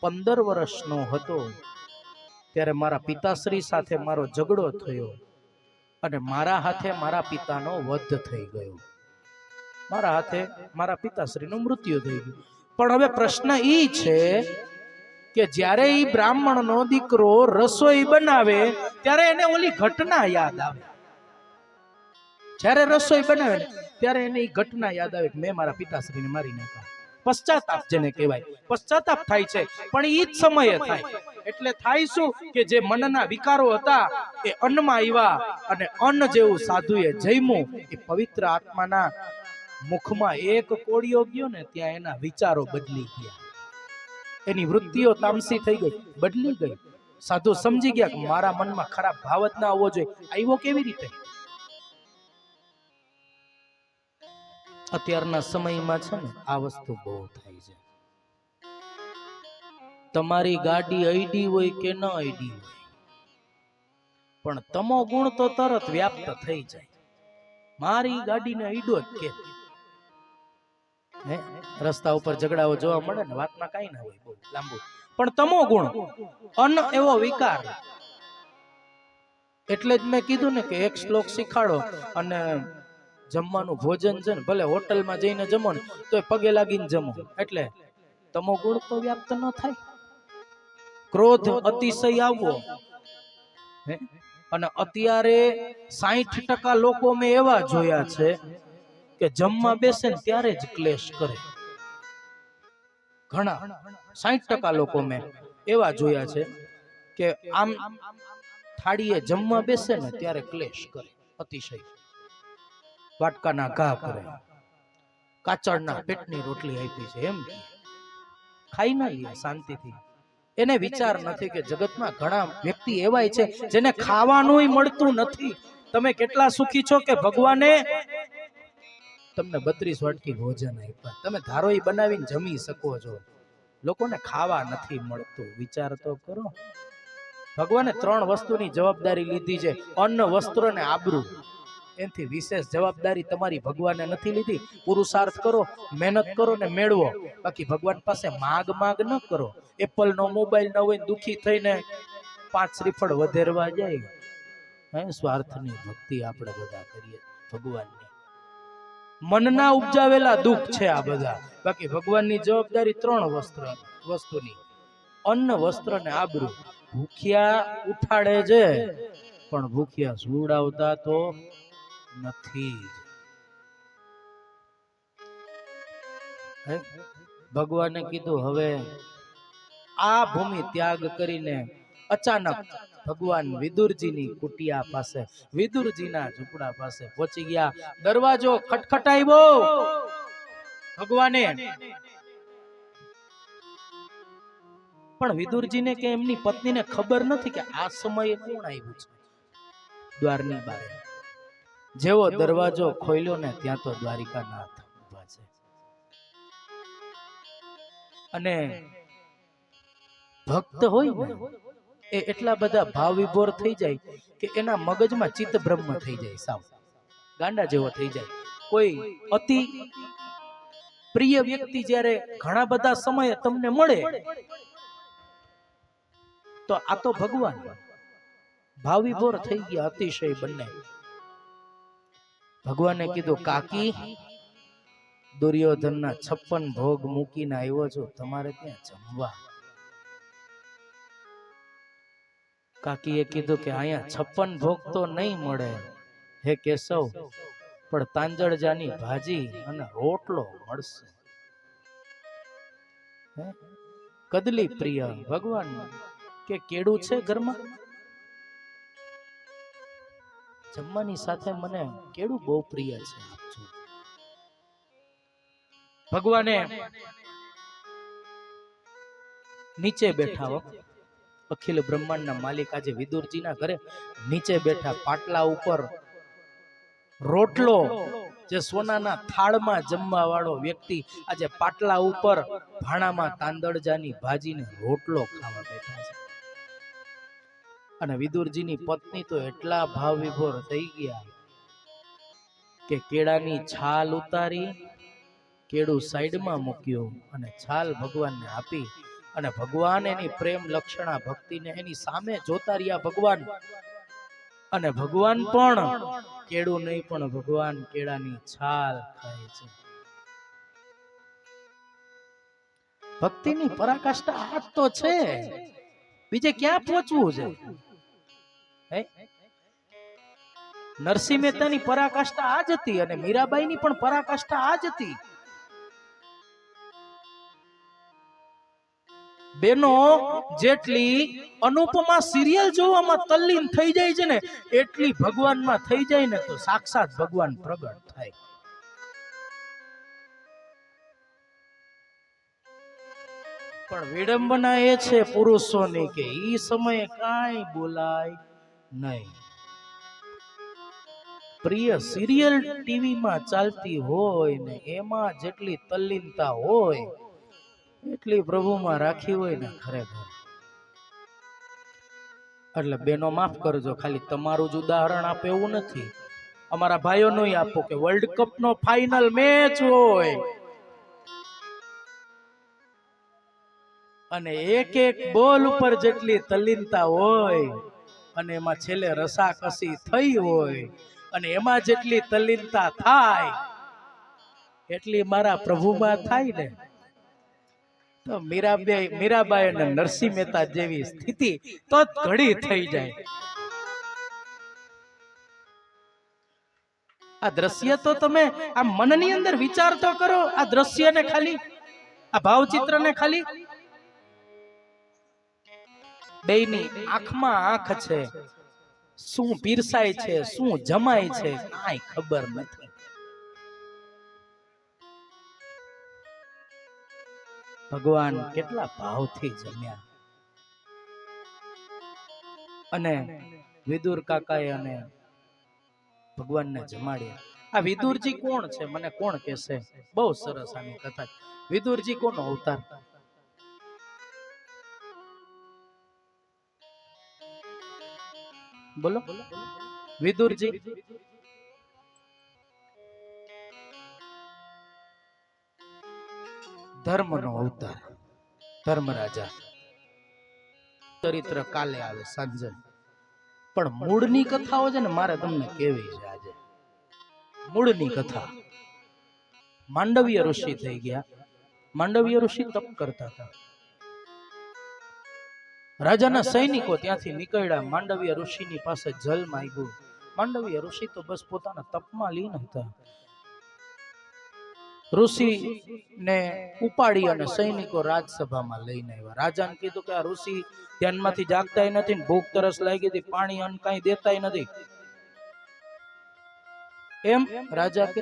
15 વર્ષનો હતો ત્યારે મારા પિતાશ્રી સાથે મારો ઝઘડો થયો અને મારા હાથે મારા પિતાનો વધ થઈ ગયો. મારા હાથે મારા પિતાશ્રીનું મૃત્યુ થઈ ગયું. પણ હવે પ્રશ્ન ઈ છે કે જ્યારે ઈ બ્રાહ્મણનો દીકરો રસોઈ બનાવે ત્યારે એને ઓલી ઘટના યાદ આવે. જ્યારે રસોઈ બનાવે ત્યારે એને ઈ ઘટના યાદ આવે કે મેં મારા પિતાશ્રીને મારી નાખ્યા. પશ્ચાતાપ જેને કહેવાય, પશ્ચાતાપ થાય છે. પણ ઈ જ સમયે થાય. એટલે થાય શું કે જે મનના વિકારો હતા એ અન્નમાં આવ્યા અને અન્ન જેવું સાધુએ જમ્યું. એ પવિત્ર આત્માના મુખમાં એક કોળિયો ગયો ને ત્યાં એના વિચારો બદલી ગયા, એની વૃત્તિઓ તામસી થઈ ગઈ, બદલી ગઈ. સાધુ સમજી ગયા કે મારા મનમાં ખરાબ ભાવ જ ના આવવો જોઈએ. આવ્યો કેવી રીતે? અત્યારના સમયમાં છે ને આ વસ્તુ બહુ થાય છે. તમારી ગાડી અઈડી હોય કે ન અઈડી હોય, પણ તમો ગુણ તો તરત વ્યાપ્ત થઈ જાય. મારી ગાડીને અઈડો જ કે રસ્તા ઉપર ઝઘડાઓ જોવા મળે ને, વાતમાં કઈ ના હોય બહુ લાંબુ, પણ તમો ગુણ અન્ન એવો વિકાર. એટલે જ મેં કીધું ને કે એક શ્લોક શીખાડો અને જમવાનું ભોજન છે ને ભલે હોટલમાં જઈને જમો ને તો પગે લાગીને જમો, એટલે તમો ગુણ તો વ્યાપ્ત ન થાય. ક્રોધ અતિશય આવવો, અને અત્યારે 60% લોકો મેં એવા જોયા છે કે જમવા બેસે ને ત્યારે જ ક્લેશ કરે. ઘણા 60% લોકો મેં એવા જોયા છે કે આમ થાળીએ જમવા બેસે ને ત્યારે ક્લેશ કરે અતિશય. વાટકાના ઘા કરે, કાચળના પેટની રોટલી આપી છે એમ ખાઈ ના લે શાંતિથી. એને વિચાર નથી કે જગતમાં ઘણા વ્યક્તિ એવાય છે જેને ખાવાનું મળતું નથી. તમે કેટલા સુખી છો કે ભગવાને તમને 32 વાટકી ભોજન આપ્યા, તમે ધારો ઈ બનાવીને જમી શકો છો. લોકોને ખાવા નથી મળતું. વિચાર તો કરો. ભગવાને 3 વસ્તુની જવાબદારી લીધી છે, અન્ન, વસ્ત્ર ને આબરૂ. એનાથી વિશેષ જવાબદારી તમારી ભગવાને નથી લીધી. પુરુષાર્થ કરો, મહેનત કરો ને મેળવો. બાકી ભગવાન પાસે માગ ન કરો. એપલ નો મોબાઈલ ન હોય દુખી થઈને 5 શ્રીફળ વધેરવા જાય. સ્વાર્થની ભક્તિ આપણે બધા કરીએ ભગવાનની. મનના ઉપજાવેલા દુઃખ છે આ બધા. બાકી ભગવાનની જવાબદારી 3 વસ્તુની, અન્ન, વસ્ત્ર ને આબરૂ. ભૂખ્યા ઉઠાડે છે પણ ભૂખ્યા સુવડાવતા તો નથી. ભગવાને કીધું હવે આ ભૂમિ ત્યાગ કરીને અચાનક ભગવાન વિદુરજીની કુટિયા પાસે, વિદુરજીના ઝૂંપડા પાસે પહોંચી ગયા. દરવાજો ખટખટાવ્યો. ભગવાને પણ વિદુરજીને કે એમની પત્નીને ખબર નથી કે આ સમયે કોણ આવ્યું છે દ્વારની બહાર. જેવો દરવાજો ખોલ્યો ને ત્યાં તો દ્વારિકાનાથ ઊભા છે. અને ભક્ત હોય ને એ એટલા બધા ભાવ વિભોર થઈ જાય કે એના મગજમાં ચિત્ત બ્રહ્મ થઈ જાય, સાવ ગાંડા જેવો થઈ જાય. કોઈ અતિ પ્રિય વ્યક્તિ જ્યારે ઘણા બધા સમયે તમને મળે તો આ તો ભગવાન. ભાવ વિભોર થઈ ગયા અતિશય બંને. ભગવાને કીધું, કાકી દુર્યોધનના 56 ભોગ મૂકીને આવ્યો છું, તમારે ત્યાં જમવા. કાકીએ કીધું કે અહીંયા 56 ભોગ તો નહીં મળે હે કેશવ, પણ તાંજળજાની ભાજી અને રોટલો મળશે. કદલી પ્રિય ભગવાન કે કેડું છે ઘરમાં, જમવાની સાથે મને કેડું બહુ પ્રિય છે. ભગવાને નીચે બેઠા હો, અખિલ બ્રહ્માંડના માલિક આજે વિદુરજીના ઘરે નીચે બેઠા. પાટલા ઉપર રોટલો, જે સોનાના થાળમાં જમવા વાળો વ્યક્તિ આજે પાટલા ઉપર ભાણામાં તાંદળજાની ભાજીને રોટલો ખાવા બેઠા છે. અને વિદુરજીની પત્ની તો એટલા ભાવ વિભોર થઈ ગયા કે કેળાની છાલ ઉતારી, કેળું સાઈડમાં મૂક્યું અને છાલ ભગવાનને આપી. અને ભગવાન એની પ્રેમ લક્ષણા ભક્તિને એની સામે જોતા રહ્યા ભગવાન. અને ભગવાન પણ કેળું નહીં, પણ ભગવાન કેળાની છાલ ખાય છે. ભક્તિની પરાકાષ્ઠા આ તો છે, બીજે ક્યાં પહોંચવું છે? નરસિંહ મહેતાની પરાકાષ્ઠા આ જ હતી અને મીરાબાઈની પણ પરાકાષ્ઠા આ જ હતી. બેનો જેટલી અનુપમા સિરિયલ જોવામાં તલ્લીન થઈ જાય છે ને, એટલી ભગવાનમાં થઈ જાય ને તો સાક્ષાત ભગવાન પ્રગટ થાય. પણ વિડંબના એ છે પુરુષોની કે ઈ સમયે કાંઈ બોલાય નહીં. પ્રિય સિરિયલ ટીવીમાં ચાલતી હોય ને એમાં જેટલી તલ્લીનતા હોય એટલી પ્રભુમાં રાખી હોય ને ખરેખર. એટલે બેનો માફ કરજો, ખાલી તમારું જ ઉદાહરણ આપે એવું નથી, અમારા ભાઈઓનો આપો કે વર્લ્ડ કપ નો ફાઇનલ મેચ હોય અને એક એક બોલ ઉપર જેટલી તલ્લીનતા હોય અને એમાં છેલ્લે રસાકસી થઈ હોય અને એમાં જેટલી તલ્લીનતા થાય એટલી મારા પ્રભુમાં થાય ને, તો મીરાબાઈ અને નરસિંહ મહેતા જેવી સ્થિતિ તો ઘડી થઈ જાય. આ દ્રશ્ય તો તમે આ મનની અંદર વિચાર તો કરો. આ દ્રશ્યને ખાલી, આ ભાવચિત્રને ખાલી બેયની આંખમાં આંખ છે, શું પીરસાય છે, શું જમાય છે, કાંઈ ખબર નથી. ભગવાન કેટલા ભાવથી જમ્યા. અને વિદુર કાકાએ અને ભગવાનને જમાડ્યા. આ વિદુરજી કોણ છે મને કોણ કહેશે? બહુ સરસ આની કથા. વિદુરજી કોનો અવતાર? બોલો. વિદુરજી ધર્મનો અવતાર, ધર્મરાજા. ચરિત્ર કાલે આવે સાંજે, પણ મૂળની કથાઓ છે ને મારે તમને કેવી છે આજે. મૂળની કથા. માંડવ્ય ઋષિ થઈ ગયા. માંડવ્ય ઋષિ તપ કરતા હતા. રાજાના સૈનિકો ત્યાંથી નીકળ્યા, માંડવ્ય ઋષિની પાસે જલ માંગ્યું. માંડવ્ય ઋષિ તો બસ પોતાના તપમાં લીન હતા. ઋષિ ને ઉપાડી અને સૈનિકો રાજસભામાં લઈને આવ્યા. રાજાને કીધું કે આ ઋષિ ધ્યાનમાંથી જાગતાય નથી ને ભૂખ તરસ લાગી હતી, પાણી અન્ન કાંઈ દેતાય નથી. એમ રાજા કે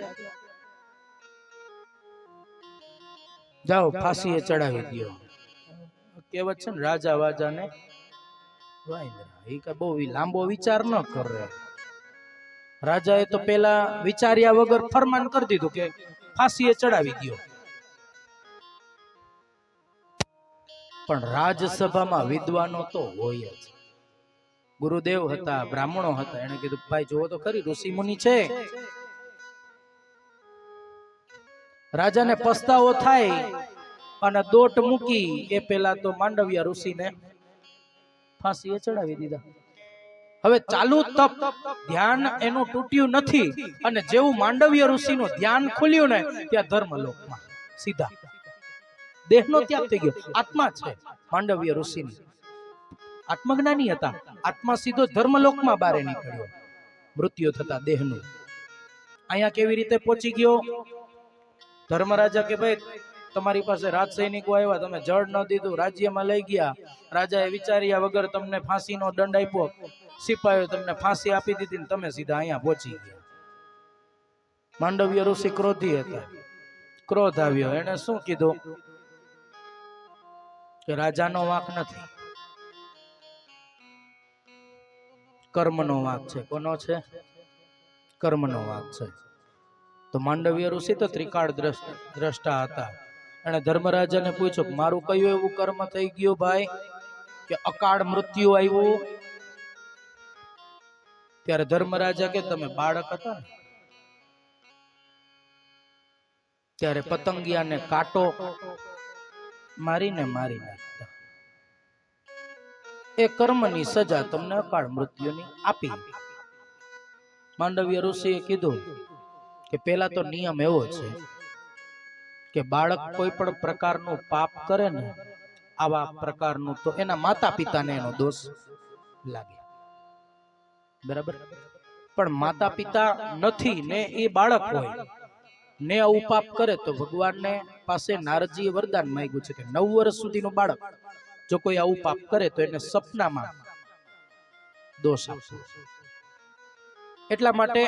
જાઓ ફાંસીએ ચડાવી દો. કહેવત છે ને રાજા વાજાને વાંદરા. એ કઈ બહુ લાંબો વિચાર ન કરે. રાજાએ તો પેલા વિચાર્યા વગર ફરમાન કરી દીધું કે ફાંસીએ ચડાવી દો. પણ રાજસભામાં વિદ્વાનો તો હોય જ. ગુરુદેવ હતા, બ્રાહ્મણો હતા. એને કીધું ભાઈ જોવો તો ખરી ઋષિ મુનિ છે. રાજાને પસ્તાવો થાય અને દોટ મૂકી એ પેલા તો માંડવ્યા ઋષિને ફાંસીએ ચડાવી દીધા. હવે ચાલુ તપ ધ્યાન એનું તૂટ્યું નથી અને જેવું માંડવ્ય ઋષિનું ધ્યાન ખુલ્યું ને ત્યાં ધર્મલોકમાં સીધા દેહનો ત્યાગ થઈ ગયો. આત્મા છે માંડવ્ય ઋષિની, આત્મજ્ઞાની હતા. આત્મા સીધો ધર્મલોકમાં બહાર નીકળ્યો મૃત્યુ થતા દેહનું. અહીંયા કેવી રીતે પહોંચી ગયો? ધર્મરાજા કે ભાઈ તમારી પાસે રાજ સૈનિકો આવ્યા, તમે જળ ન દીધું, રાજ્યમાં લઈ ગયા. રાજાએ વિચાર્યા વગર તમને ફાંસીનો દંડ આપ્યો. સિપાહીઓ તમને ફાંસી આપી દીધી ને તમે સીધા અહીંયા પહોંચી ગયા. માંડવ્ય ઋષિ ક્રોધી હતા. ક્રોધ આવ્યો. એને શું કીધું કે રાજાનો વાંક નથી, કર્મનો વાંક છે. કોનો છે? કર્મનો વાંક છે. તો માંડવ્ય ઋષિ તો ત્રિકાળ દ્રષ્ટા હતા. એને ધર્મરાજાને પૂછ્યું મારું કયું એવું કર્મ થઈ ગયું ભાઈ કે અકાળ મૃત્યુ આવ્યું? ત્યારે ધર્મરાજા કે તમે બાળક હતા ને ત્યારે પતંગિયાને કાંટો મારીને મારી નાખતા. એ કર્મની સજા તમને અકાળ મૃત્યુની આપી. માંડવ્ય ઋષિએ કીધું કે પેલા તો નિયમ એવો છે કે બાળક કોઈ પણ પ્રકારનું પાપ કરે ને આવા પ્રકારનું તો એના માતા પિતાને એનો દોષ લાગે. બરાબર? પણ માતા પિતા નથી ને એ બાળક હોય ને આવું પાપ કરે તો ભગવાનને પાસે નારદજીએ વરદાન માંગ્યું છે કે 9 વર્ષ સુધીનું બાળક જો કોઈ આવું પાપ કરે તો એને સપનામાં દોષ આપશે. એટલા માટે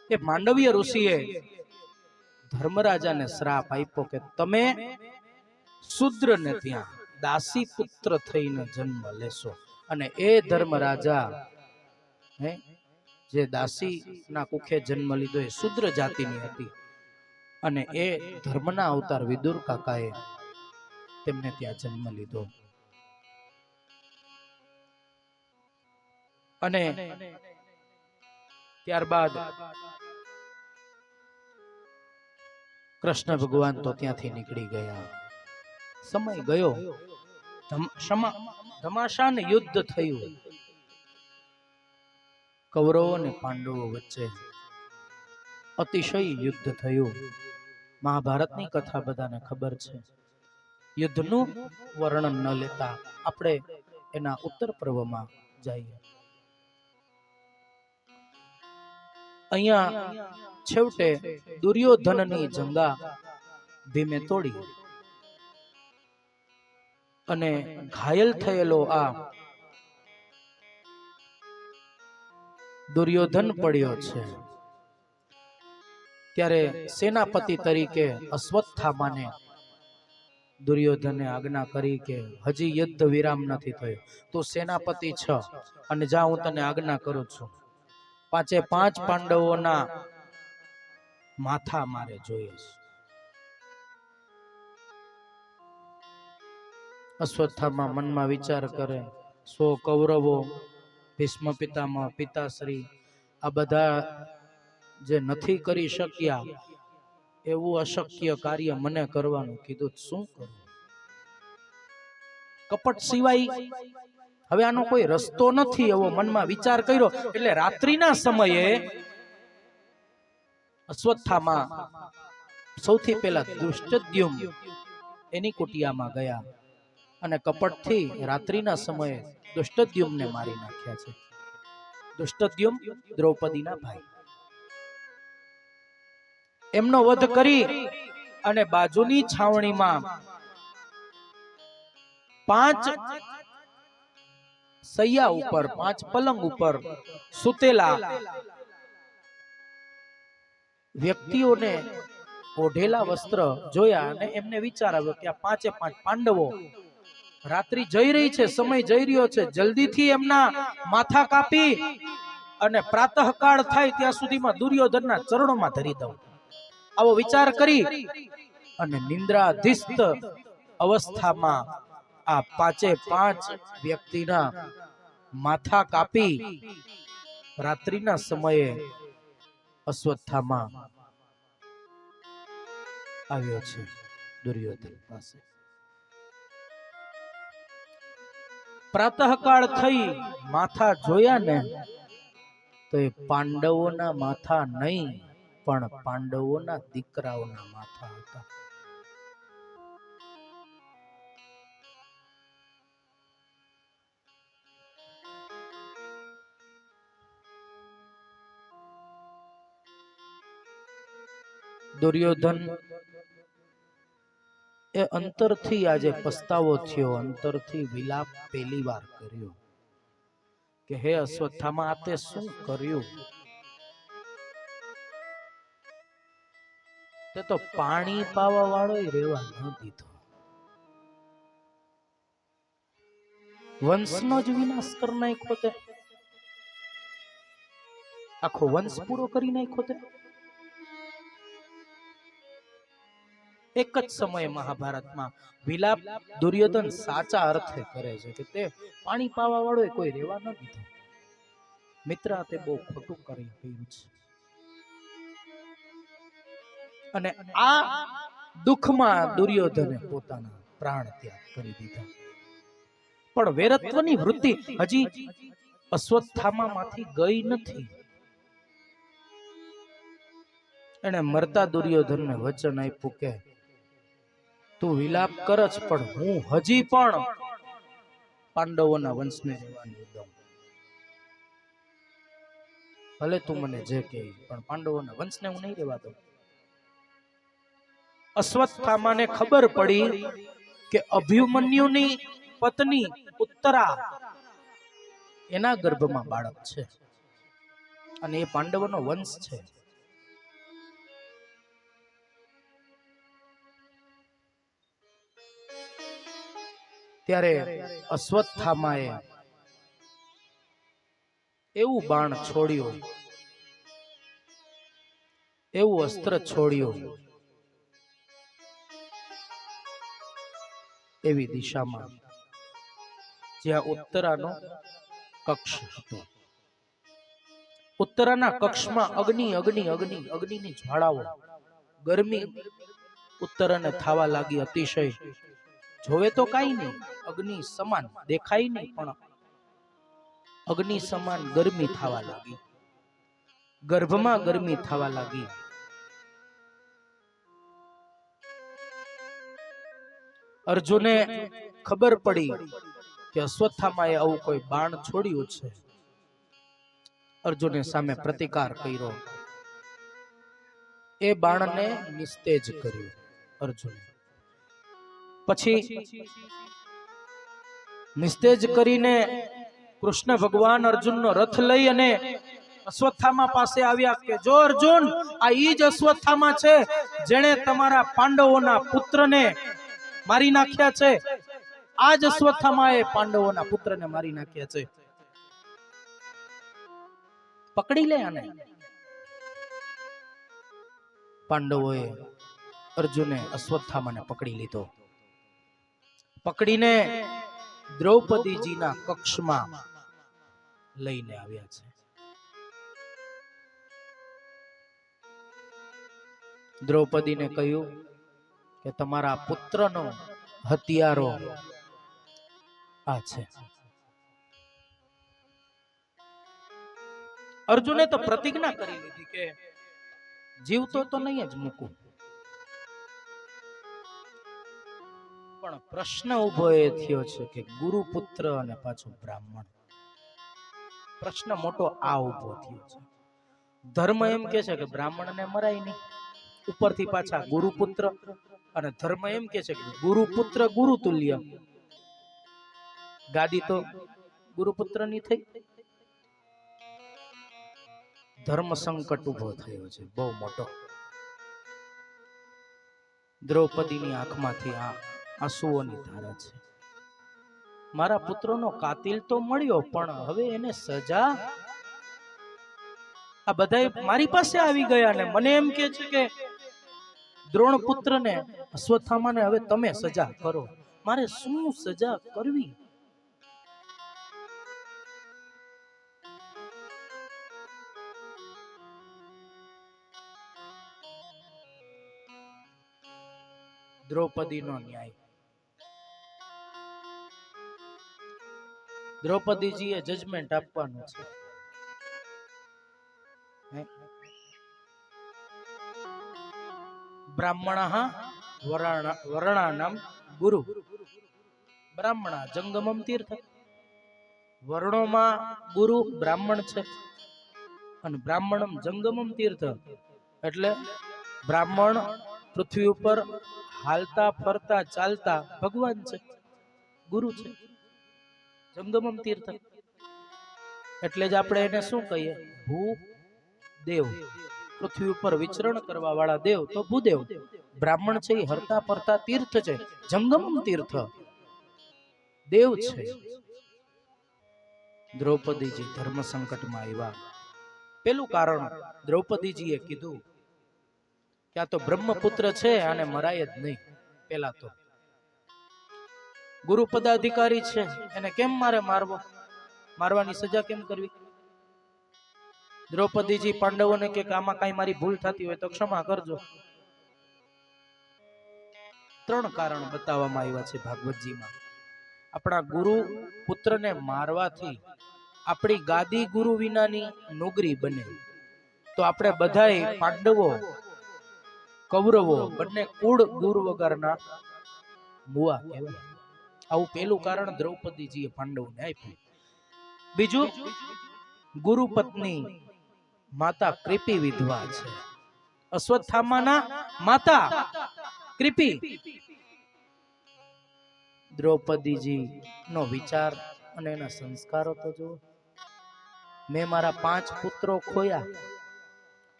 એ માંડવ્ય ઋષિએ ધર્મરાજાને શ્રાપ આપ્યો કે તમે શૂદ્રને ત્યાં દાસી પુત્ર થઈને જન્મ લેશો. અને એ ધર્મરાજા જે દાસી ના કુખે જન્મ લીધો એ શૂદ્ર જાતિની હતી. અને એ ધર્મના અવતાર વિદુર કાકાએ તેમને ત્યાં જન્મ લીધો. અને ત્યારબાદ કૃષ્ણ ભગવાન તો ત્યાંથી નીકળી ગયા. સમય ગયો, ઘમાસાન યુદ્ધ થયું કૌરવો અને પાંડવો વચ્ચે. અતિશય યુદ્ધ થયું. મહાભારતની કથા બધાને ખબર છે. યુદ્ધનું વર્ણન ન લેતા આપણે એના ઉત્તર પર્વમાં જઈએ. અહીંયા છેવટે દુર્યોધનની જંગા ભીમે તોડી અને ઘાયલ થયેલો આ દુર્યોધન પડ્યો છે. ત્યારે સેનાપતિ તરીકે અશ્વત્થામાને દુર્યોધને આજ્ઞા કરી કે હજી યુદ્ધ વિરામ નથી થયો, તું સેનાપતિ છ અને જા હું તને આજ્ઞા કરું છું 5 પાંડવોના માથા મારે જોઈએ. અશ્વત્થામા મનમાં વિચાર કરે 100 કૌરવો, ભીષ્મ પિતામહ, પિતાશ્રી આ બધા જે નથી કરી શક્યા એવું અશક્ય કાર્ય મને કરવાનું કીધું, શું કરું? કપટ સિવાય હવે આનો કોઈ રસ્તો નથી એવો મનમાં વિચાર કર્યો. એટલે રાત્રિના સમયે અશ્વત્થામા સૌથી પહેલા દૃષ્ટદ્યુમ્ન એની કુટિયામાં ગયા અને કપટથી રાત્રિના સમયે દૃષ્ટદ્યુમ્નને મારી નાખ્યા છે. દૃષ્ટદ્યુમ્ન દ્રૌપદીના ભાઈ. એમનો વધ કરી અને બાજુની છાવણીમાં 5 સૈયા ઉપર 5 પલંગ ઉપર સુતેલા વ્યક્તિઓને ઓઢેલા વસ્ત્ર જોયા અને એમને વિચાર આવ્યો કે આ 5 પાંડવો રાત્રિ જઈ રહી છે, સમય જઈ રહ્યો છે, જલ્દીથી એમના માથા કાપી અને પ્રાતઃકાળ થાય ત્યાં સુધીમાં દુર્યોધનના ચરણોમાં ધરી દઉં. આવો વિચાર કરી અને નિંદ્રાધીસ્ત અવસ્થામાં આ 5 વ્યક્તિના માથા કાપી રાત્રિના સમયે અશ્વત્થામા આવ્યો છે દુર્યોધન પાસે. પ્રાતઃકાળ થઈ માથા જોયા ને તો એ પાંડવોના માથા નહીં પણ પાંડવોના દીકરાઓના માથા હતા. દુર્યોધન એ અંતરથી આજે પસ્તાવો થયો, અંતરથી વિલાપ પહેલી વાર કર્યો કે હે અશ્વત્થામા, આ તે શું કર્યું? તે તો પાણી પાવા વાળો રેવા ન દીધો, વંશનો જ વિનાશ કરી નાખ્યો, તે આખો વંશ પૂરો કરી નાખ્યો. તે એક જ સમયે મહાભારતમાં વિલાપ દુર્યોધન સાચા અર્થે કરે છે કે તે પાણી પાવા વાળો કોઈ રેવા ન દીધો. મિત્ર, તે બહુ ખોટું કર્યું છે અને આ દુઃખમાં દુર્યોધને પોતાના પ્રાણ ત્યાગ કરી દીધા. પણ વીરત્વની વૃત્તિ હજી અશ્વત્થામામાંથી ગઈ નથી. એને મરતા દુર્યોધનને વચન આપ્યું કે તું વિલાપ કરજ પણ હું હજી પણ પાંડવોના વંશને રહેવા નહીં દઉં. ભલે તું મને જે કહે પણ પાંડવોના વંશને હું નહીં રહેવા દઉં. અશ્વત્થામાને ખબર પડી કે અભિમન્યુની પત્ની ઉત્તરા એના ગર્ભમાં બાળક છે અને એ પાંડવોનો વંશ છે. ત્યારે અશ્વત્થામાએ એવું બાણ છોડ્યું, એવું અસ્ત્ર છોડ્યું એવી દિશામાં જ્યાં ઉત્તરાનો કક્ષ હતો. ઉત્તરાના કક્ષમાં અગ્નિની જ્વાળાઓ, ગરમી ઉત્તરાને થવા લાગી અતિશય. જોવે તો કાઈ નહીં, અગ્નિ સમાન દેખાય નહીં પણ અગ્નિ સમાન ગરમી થવા લાગી, ગર્ભમાં ગરમી થવા લાગી. અર્જુને ખબર પડી કે અશ્વત્થામાએ આવું કોઈ બાણ છોડ્યું છે. અર્જુને સામે પ્રતિકાર કર્યો, એ બાણને નિસ્તેજ કર્યું અર્જુને. પછી નિસ્તેજ કરીને કૃષ્ણ ભગવાન અર્જુનનો રથ લઈ અને અશ્વત્થામા પાસે આવ્યા કે જો અર્જુન, આ ઈ જ અશ્વત્થામા છે જેણે તમારા પાંડવોના પુત્રને મારી નાખ્યા છે. આ જ અશ્વત્થામાએ પાંડવોના પુત્રને મારી નાખ્યા છે. પકડી લે આને. પાંડવોએ અર્જુને અશ્વત્થામાને પકડી લીધો. પકડીને દ્રૌપદીજીના કક્ષમાં લઈને આવ્યા છે. દ્રૌપદીને કહ્યું કે તમારા પુત્રનો હથિયારો આ છે. અર્જુને તો પ્રતિજ્ઞા કરી લીધી કે જીવતો તો નહીં જ મૂકું. પણ પ્રશ્ન ઉભો એ થયો છે કે ગુરુપુત્ર અને પાછો બ્રાહ્મણ. પ્રશ્ન મોટો આ ઉભો થયો છે. ધર્મ એમ કે છે કે બ્રાહ્મણને મરાય નહીં, ઉપરથી પાછા ગુરુપુત્ર, અને ધર્મ એમ કે છે કે ગુરુપુત્ર ગુરુ તુલ્ય. ગાદી તો ગુરુપુત્રની થઈ. ધર્મ સંકટ ઉભો થયો છે બહુ મોટો. દ્રૌપદીની આંખમાંથી આંસુઓની ધારા છે. મારા પુત્રનો કાતિલ તો મળ્યો, પણ હવે એને સજા. આ બધાય મારી પાસે આવી ગયા ને મને એમ કે છે કે દ્રોણ પુત્રને, અશ્વત્થામાને હવે તમે સજા કરો. મારે શું સજા કરવી? દ્રૌપદીનો ન્યાય. દ્રૌપદીજીએ જજમેન્ટ આપવાનું છે. બ્રાહ્મણઃ વર્ણાનામ ગુરુ. બ્રાહ્મણા જંગમમ તીર્થ. વર્ણોમાં ગુરુ બ્રાહ્મણ છે, અને બ્રાહ્મણમ જંગમમ તીર્થ એટલે બ્રાહ્મણ પૃથ્વી ઉપર હાલતા ફરતા ચાલતા ભગવાન છે, ગુરુ છે. જંગમમ તીર્થ એટલે જ આપણે એને શું કહીએ? ભૂ દેવ. પૃથ્વી ઉપર વિચરણ કરવા વાળા દેવ તો ભૂદેવ. બ્રાહ્મણ છે એ હરતા ફરતા તીર્થ છે, જંગમમ તીર્થ દેવ છે. દ્રૌપદીજી ધર્મ સંકટમાં આવ્યા. પેલું કારણ દ્રૌપદીજીએ કીધું કે આ તો બ્રહ્મપુત્ર છે, આને મરાય જ નહીં. પેલા તો ગુરુ પદાધિકારી છે, એને કેમ મારે મારવો? મારવાની સજા કેમ કરવી? દ્રૌપદીજી પાંડવોને કે આમાં કઈ મારી ભૂલ થતી હોય તો ક્ષમા કરજો. 3 કારણ બતાવવામાં આવ્યા છે ભાગવતજીમાં. આપણા ગુરુ પુત્રને મારવાથી આપણી ગાદી ગુરુ વિનાની નોગરી બને. તો આપણે બધાય પાંડવો કૌરવો બંને કુળ ગુરુ વગરના મુવા કહેવાય. આવું પેલું કારણ દ્રૌપદીજીએ પાંડવોને આપ્યું. બીજું, ગુરુ પત્ની માતા કૃપી વિધવા છે. અશ્વત્થામાના માતા કૃપી. દ્રૌપદીજી નો વિચાર અને એના સંસ્કારો તો જુઓ. મેં મારા 5 પુત્રો ખોયા,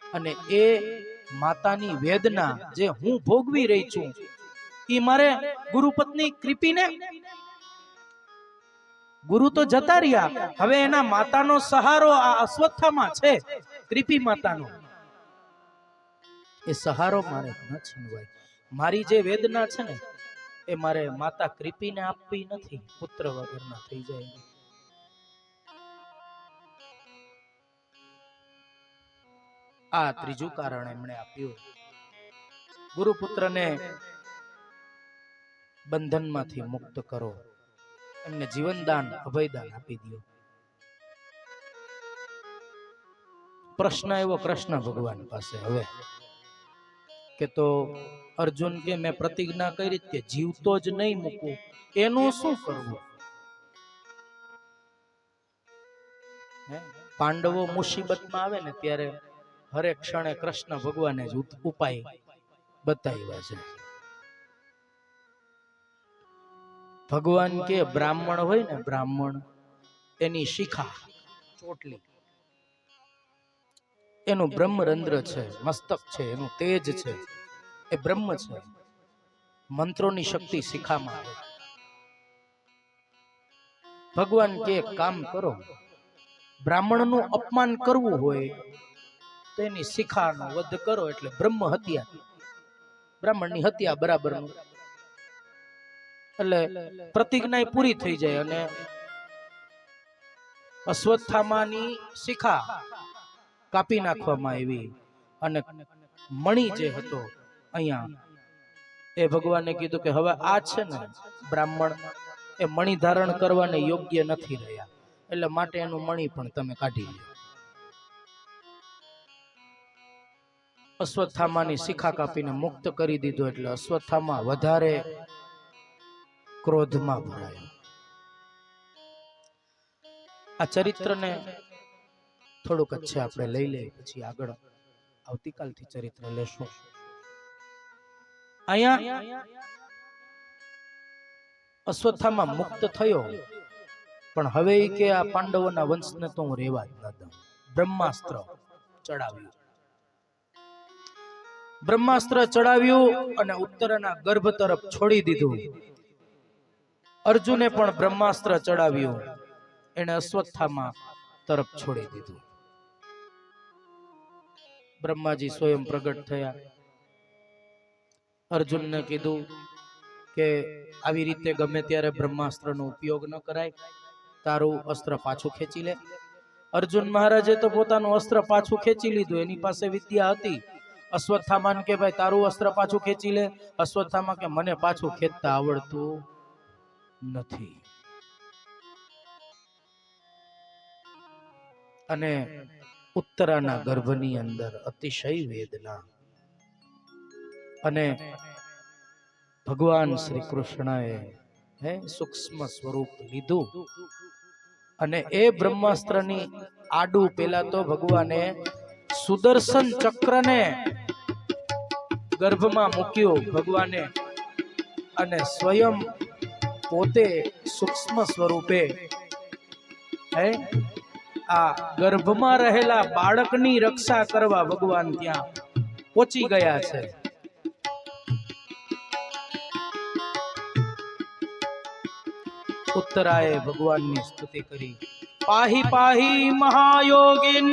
અને એ માતાની વેદના જે હું ભોગવી રહી છું એ મારે ગુરુપત્ની કૃપીને. ગુરુ તો જતા રહ્યા, હવે એના માતાનો સહારો આ અશ્વત્થામા છે, કૃપી માતાનો. એ સહારો મારે ન છીનવાય. મારી જે વેદના છે ને એ મારે માતા કૃપીને આપવી નથી, પુત્ર વગરના થઈ જાય. આ ત્રીજું કારણ એમણે આપ્યું. ગુરુપુત્રને બંધનમાંથી મુક્ત કરો, એમને જીવનદાન અભયદાન આપી દો. પ્રશ્ન એવો કૃષ્ણ ભગવાન પાસે હવે કે તો અર્જુન કે મેં પ્રતિજ્ઞા કરી કે જીવતો જ નહીં મૂકું, એનું શું કરવું? પાંડવો મુસીબતમાં આવે ને ત્યારે હરેક ક્ષણે કૃષ્ણ ભગવાને જ ઉપાય બતાવ્યા છે. ભગવાન કે બ્રાહ્મણ હોય ને, બ્રાહ્મણ એની શિખા ચોટલી એનું બ્રહ્મરંધ્ર છે, મસ્તક છે, એનું તેજ છે, એ બ્રહ્મ છે. મંત્રોની શક્તિ શિખામાં આવે. ભગવાન કે કામ કરો, બ્રાહ્મણનું અપમાન કરવું હોય તો એની શિખાનો વધ કરો, એટલે બ્રહ્મ હત્યા, બ્રાહ્મણની હત્યા બરાબરનું. એટલે પ્રતિજ્ઞા પૂરી થઈ જાય અને અશ્વત્થામાની શિખા કાપી નાખવામાં આવી, અને મણિ જે હતો અહીંયા એ ભગવાને કીધું કે હવે આ છે ને બ્રાહ્મણ એ મણિ ધારણ કરવાને યોગ્ય નથી રહ્યા, એટલે માટે એનું મણિ પણ તમે કાઢી લો. અશ્વત્થામાની શિખા કાપીને મુક્ત કરી દીધો, એટલે અશ્વત્થામા વધારે ક્રોધમાં ભરાયો. આ ચરિત્રને થોડુંક જ છે, આપણે લઈ લઈએ, પછી આગળ આવતીકાલથી ચરિત્ર લેશું. અહીંયા અશ્વત્થામા મુક્ત થયો, પણ હવે ઈ કે આ પાંડવોના વંશને તો હું રેવા જ ન દઉં. બ્રહ્માસ્ત્ર ચડાવ્યું. બ્રહ્માસ્ત્ર ચડાવ્યું અને ઉત્તરના ગર્ભ તરફ છોડી દીધું. અર્જુને પણ બ્રહ્માસ્ત્ર ચડાવ્યું, એને અશ્વત્થામા તરફ છોડી દીધું. બ્રહ્માજી સ્વયં પ્રગટ થયા. અર્જુનને કીધું કે આવી રીતે ગમે ત્યારે બ્રહ્માસ્ત્રનો ઉપયોગ ન કરાય, તારું અસ્ત્ર પાછું ખેંચી લે. અર્જુન મહારાજે તો પોતાનું અસ્ત્ર પાછું ખેંચી લીધું. એની પાસે વિદ્યા હતી. અશ્વત્થામાને કે ભાઈ તારું અસ્ત્ર પાછું ખેંચી લે. અશ્વત્થામા કે મને પાછું ખેંચતા આવડતું નથી. અને ઉત્તરાના ગર્ભની અંદર અતિશય વેદના. અને ભગવાન શ્રી કૃષ્ણએ સૂક્ષ્મ સ્વરૂપ લીધું અને એ બ્રહ્માસ્ત્રની આડું પેલા તો ભગવાને સુદર્શન ચક્રને ગર્ભમાં મૂક્યો ભગવાને, અને સ્વયં પોતે સૂક્ષ્મ સ્વરૂપે આ ગર્ભમાં રહેલા બાળકની રક્ષા કરવા ભગવાન ત્યાં પહોંચી ગયા છે. ઉત્તરાએ ભગવાનની સ્તુતિ કરી. પાહી પાહી મહાયોગીન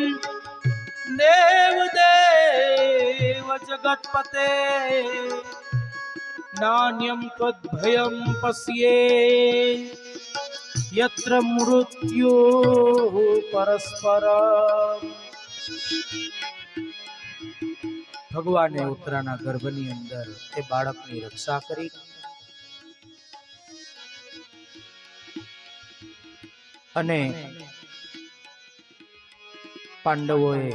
દેવ દેવ જગતપતે નાન્યમ ત્વદ્ભયમ પશ્યે યત્ર મૃત્યુ પરસ્પરમ. ભગવાને ઉત્તરાના ગર્ભની અંદર એ બાળકની રક્ષા કરી. અને પાંડવોએ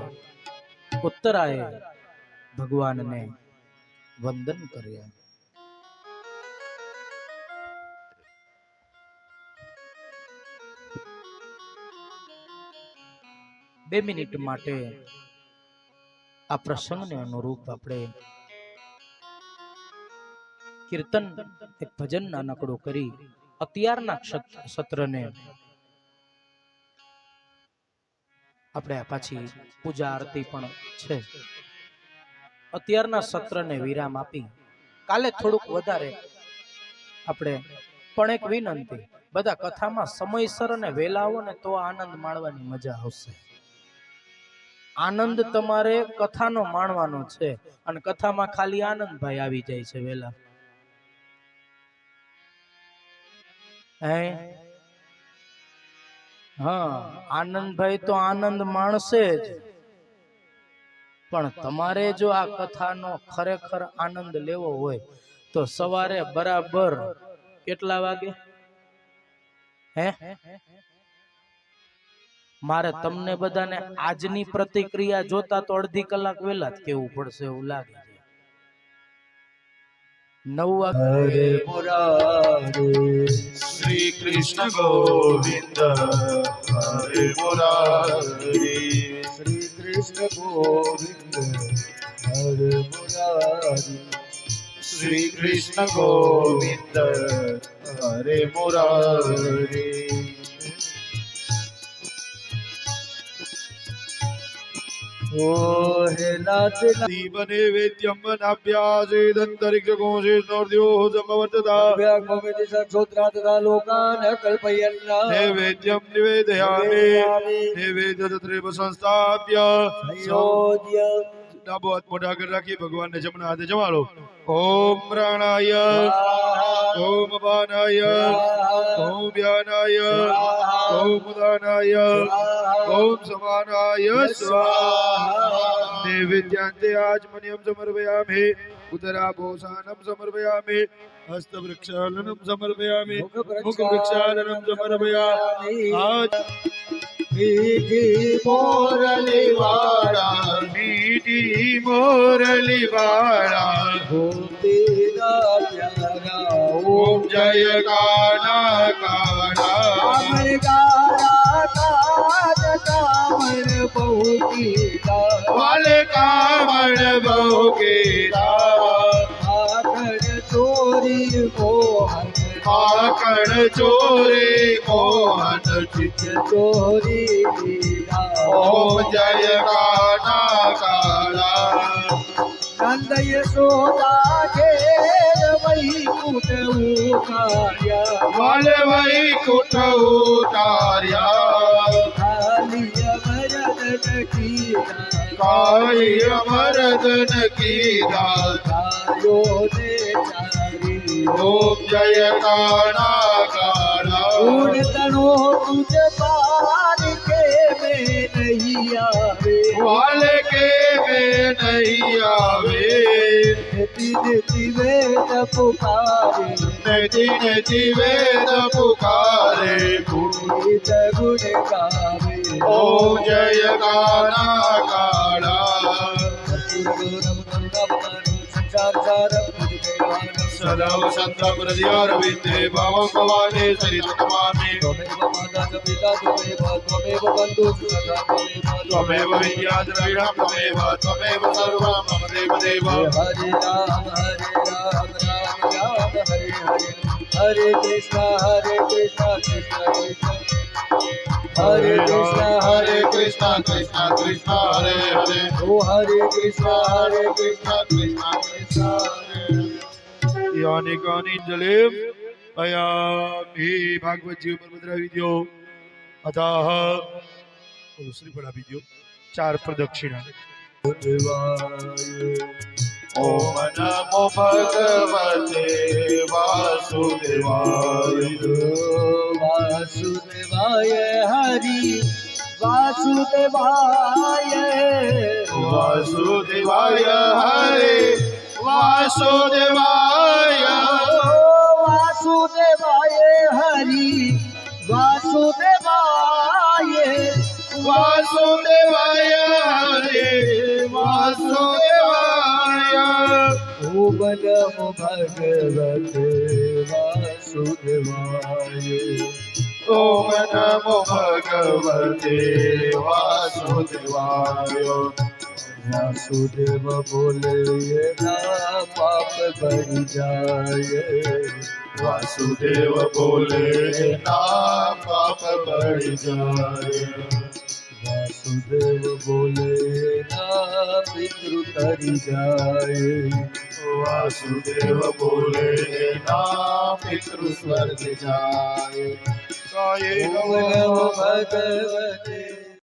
ઉત્તરાએ ભગવાનને વંદન કર્યા. બે મિનિટ માટે આ પ્રસંગને અનુરૂપ આપણે કીર્તન એક ભજન નાનકડું કરી અત્યારના સત્રને આપણે પાછી પૂજા આરતી પણ છે. અત્યારના સત્રને વિરામ આપી કાલે થોડુંક વધારે આપણે પણ એક વિનંતી, બધા કથામાં સમયસર અને વહેલા આવો ને તો આનંદ માણવાની મજા આવશે. આનંદ તમારે કથાનો માણવાનો છે અને કથામાં ખાલી આનંદભાઈ આવી જાય છે વહેલા. હા, આનંદભાઈ તો આનંદ માણશે જ, પણ તમારે જો આ કથાનો ખરેખર આનંદ લેવો હોય તો સવારે બરાબર કેટલા વાગે? મારે તમને બધાને આજની પ્રતિક્રિયા જોતા તો અડધી કલાક વહેલા જ કેવું પડશે એવું લાગે છે. 9 વાગે શ્રી કૃષ્ણ ગોવિંદ હરે મુરારી, શ્રી કૃષ્ણ ગોવિંદ હરે મુરારી, શ્રી કૃષ્ણ ગોવિંદ હરે મુરારી. बने वेद्यम वनाभ्यासेदंतरिक्ष कोशे स्नोर्द्योः समवर्तता तथा लोकान् कल्पयन् नैवेद्यं निवेदयामि नैवेद्य तत्रैव संस्थाप्य ડાબો હાથ મોઢા આગળ રાખી ભગવાનને જમણા હાથે જમાડો. ઓમ પ્રાણાય, ઓમ અપાનાય, ઓમ વ્યાનાય, ઓમ ઉદાનાય, ઓમ સમાનાય સ્વાહા. નૈવેદ્યાન્તે આચમન્યમ સમર્પયામિ, ઉદરાભોસાનમ સમર્પયામિ, હસ્તવૃક્ષાલનમ સમર્પયામિ, મુખવૃક્ષાલનમ સમર્પયામિ. मीठी मोरली वाला, मीठी मोरली वाला, तेरा प्यारा ओम जय गाना गाना, कामर गाना गाना कामर बहु कीरा, वाले कामर बहु कीरा, आखर માખણ ચોરે મોહન ચિત્ત ચોરી લીધા ઓમ જય કાના કાળા નંદ યશોદા ઘેર વૈકુંઠ ઉતાર્યા વાલ વૈકુંઠ ઉતાર્યા કાલિય ભરત કીધા કાળિય મરદન કીધા ગાયો ને ચારી ઓમ જય કાના કાળા ઉડતણો તુજ પાર કે મેં નહીં આવે વાલ કે મેં નહીં આવે તીન વેદ પુકારે નદી નદી વેદ પુકારે ગીત ગુણ ગાવે ઓમ જય કાના કાળા સંસાર સારમ સદા વસંત પ્રદિયાર વિદ્ય ભાવં ભવાને સરિત નમામિ ત્વમેવ માતા ચ પિતા ત્વમેવ ત્વમેવ બંધુ સખા ત્વમેવ વિદ્યા દ્રવિણં ત્વમેવ ત્વમેવ સર્વં મમ દેવ દેવ હરે રામ રામ રામ હરે હરે હરે કૃષ્ણ કૃષ્ણ હરે કૃષ્ણ કૃષ્ણ કૃષ્ણ હરે હરે ઓ હરે કૃષ્ણ કૃષ્ણ કૃષ્ણ કૃષ્ણ યાની કાની જલેમ અયામિ ભાગવતજી ઉપર પધરાવી દ્યો અતઃ શ્રીફળ આપી દ્યો 4 પ્રદક્ષિણા ઓમ નમો ભગવતે વાસુદેવાય વાસુદેવાય હરિ વાસુદેવાય વાસુદેવાય હરે વાસુદેવાય વાસુદેવાય હરિ વાસુદેવાય વાસુદેવાય હરે વાસુદેવાય ઓમ નમો ભગવતે વાસુદેવાય ઓમ નમો ભગવતે વાસુદેવાય વાસુદેવ બોલે ના પાપ ભરી જાય વાસુદેવ બોલે ના પાપ બળી જાય વાસુદેવ બોલે ના પિતૃ તરી જાય વાસુદેવ બોલે ના પિતૃ સ્વર્ગ જાય ઓમ નમો ભગવતે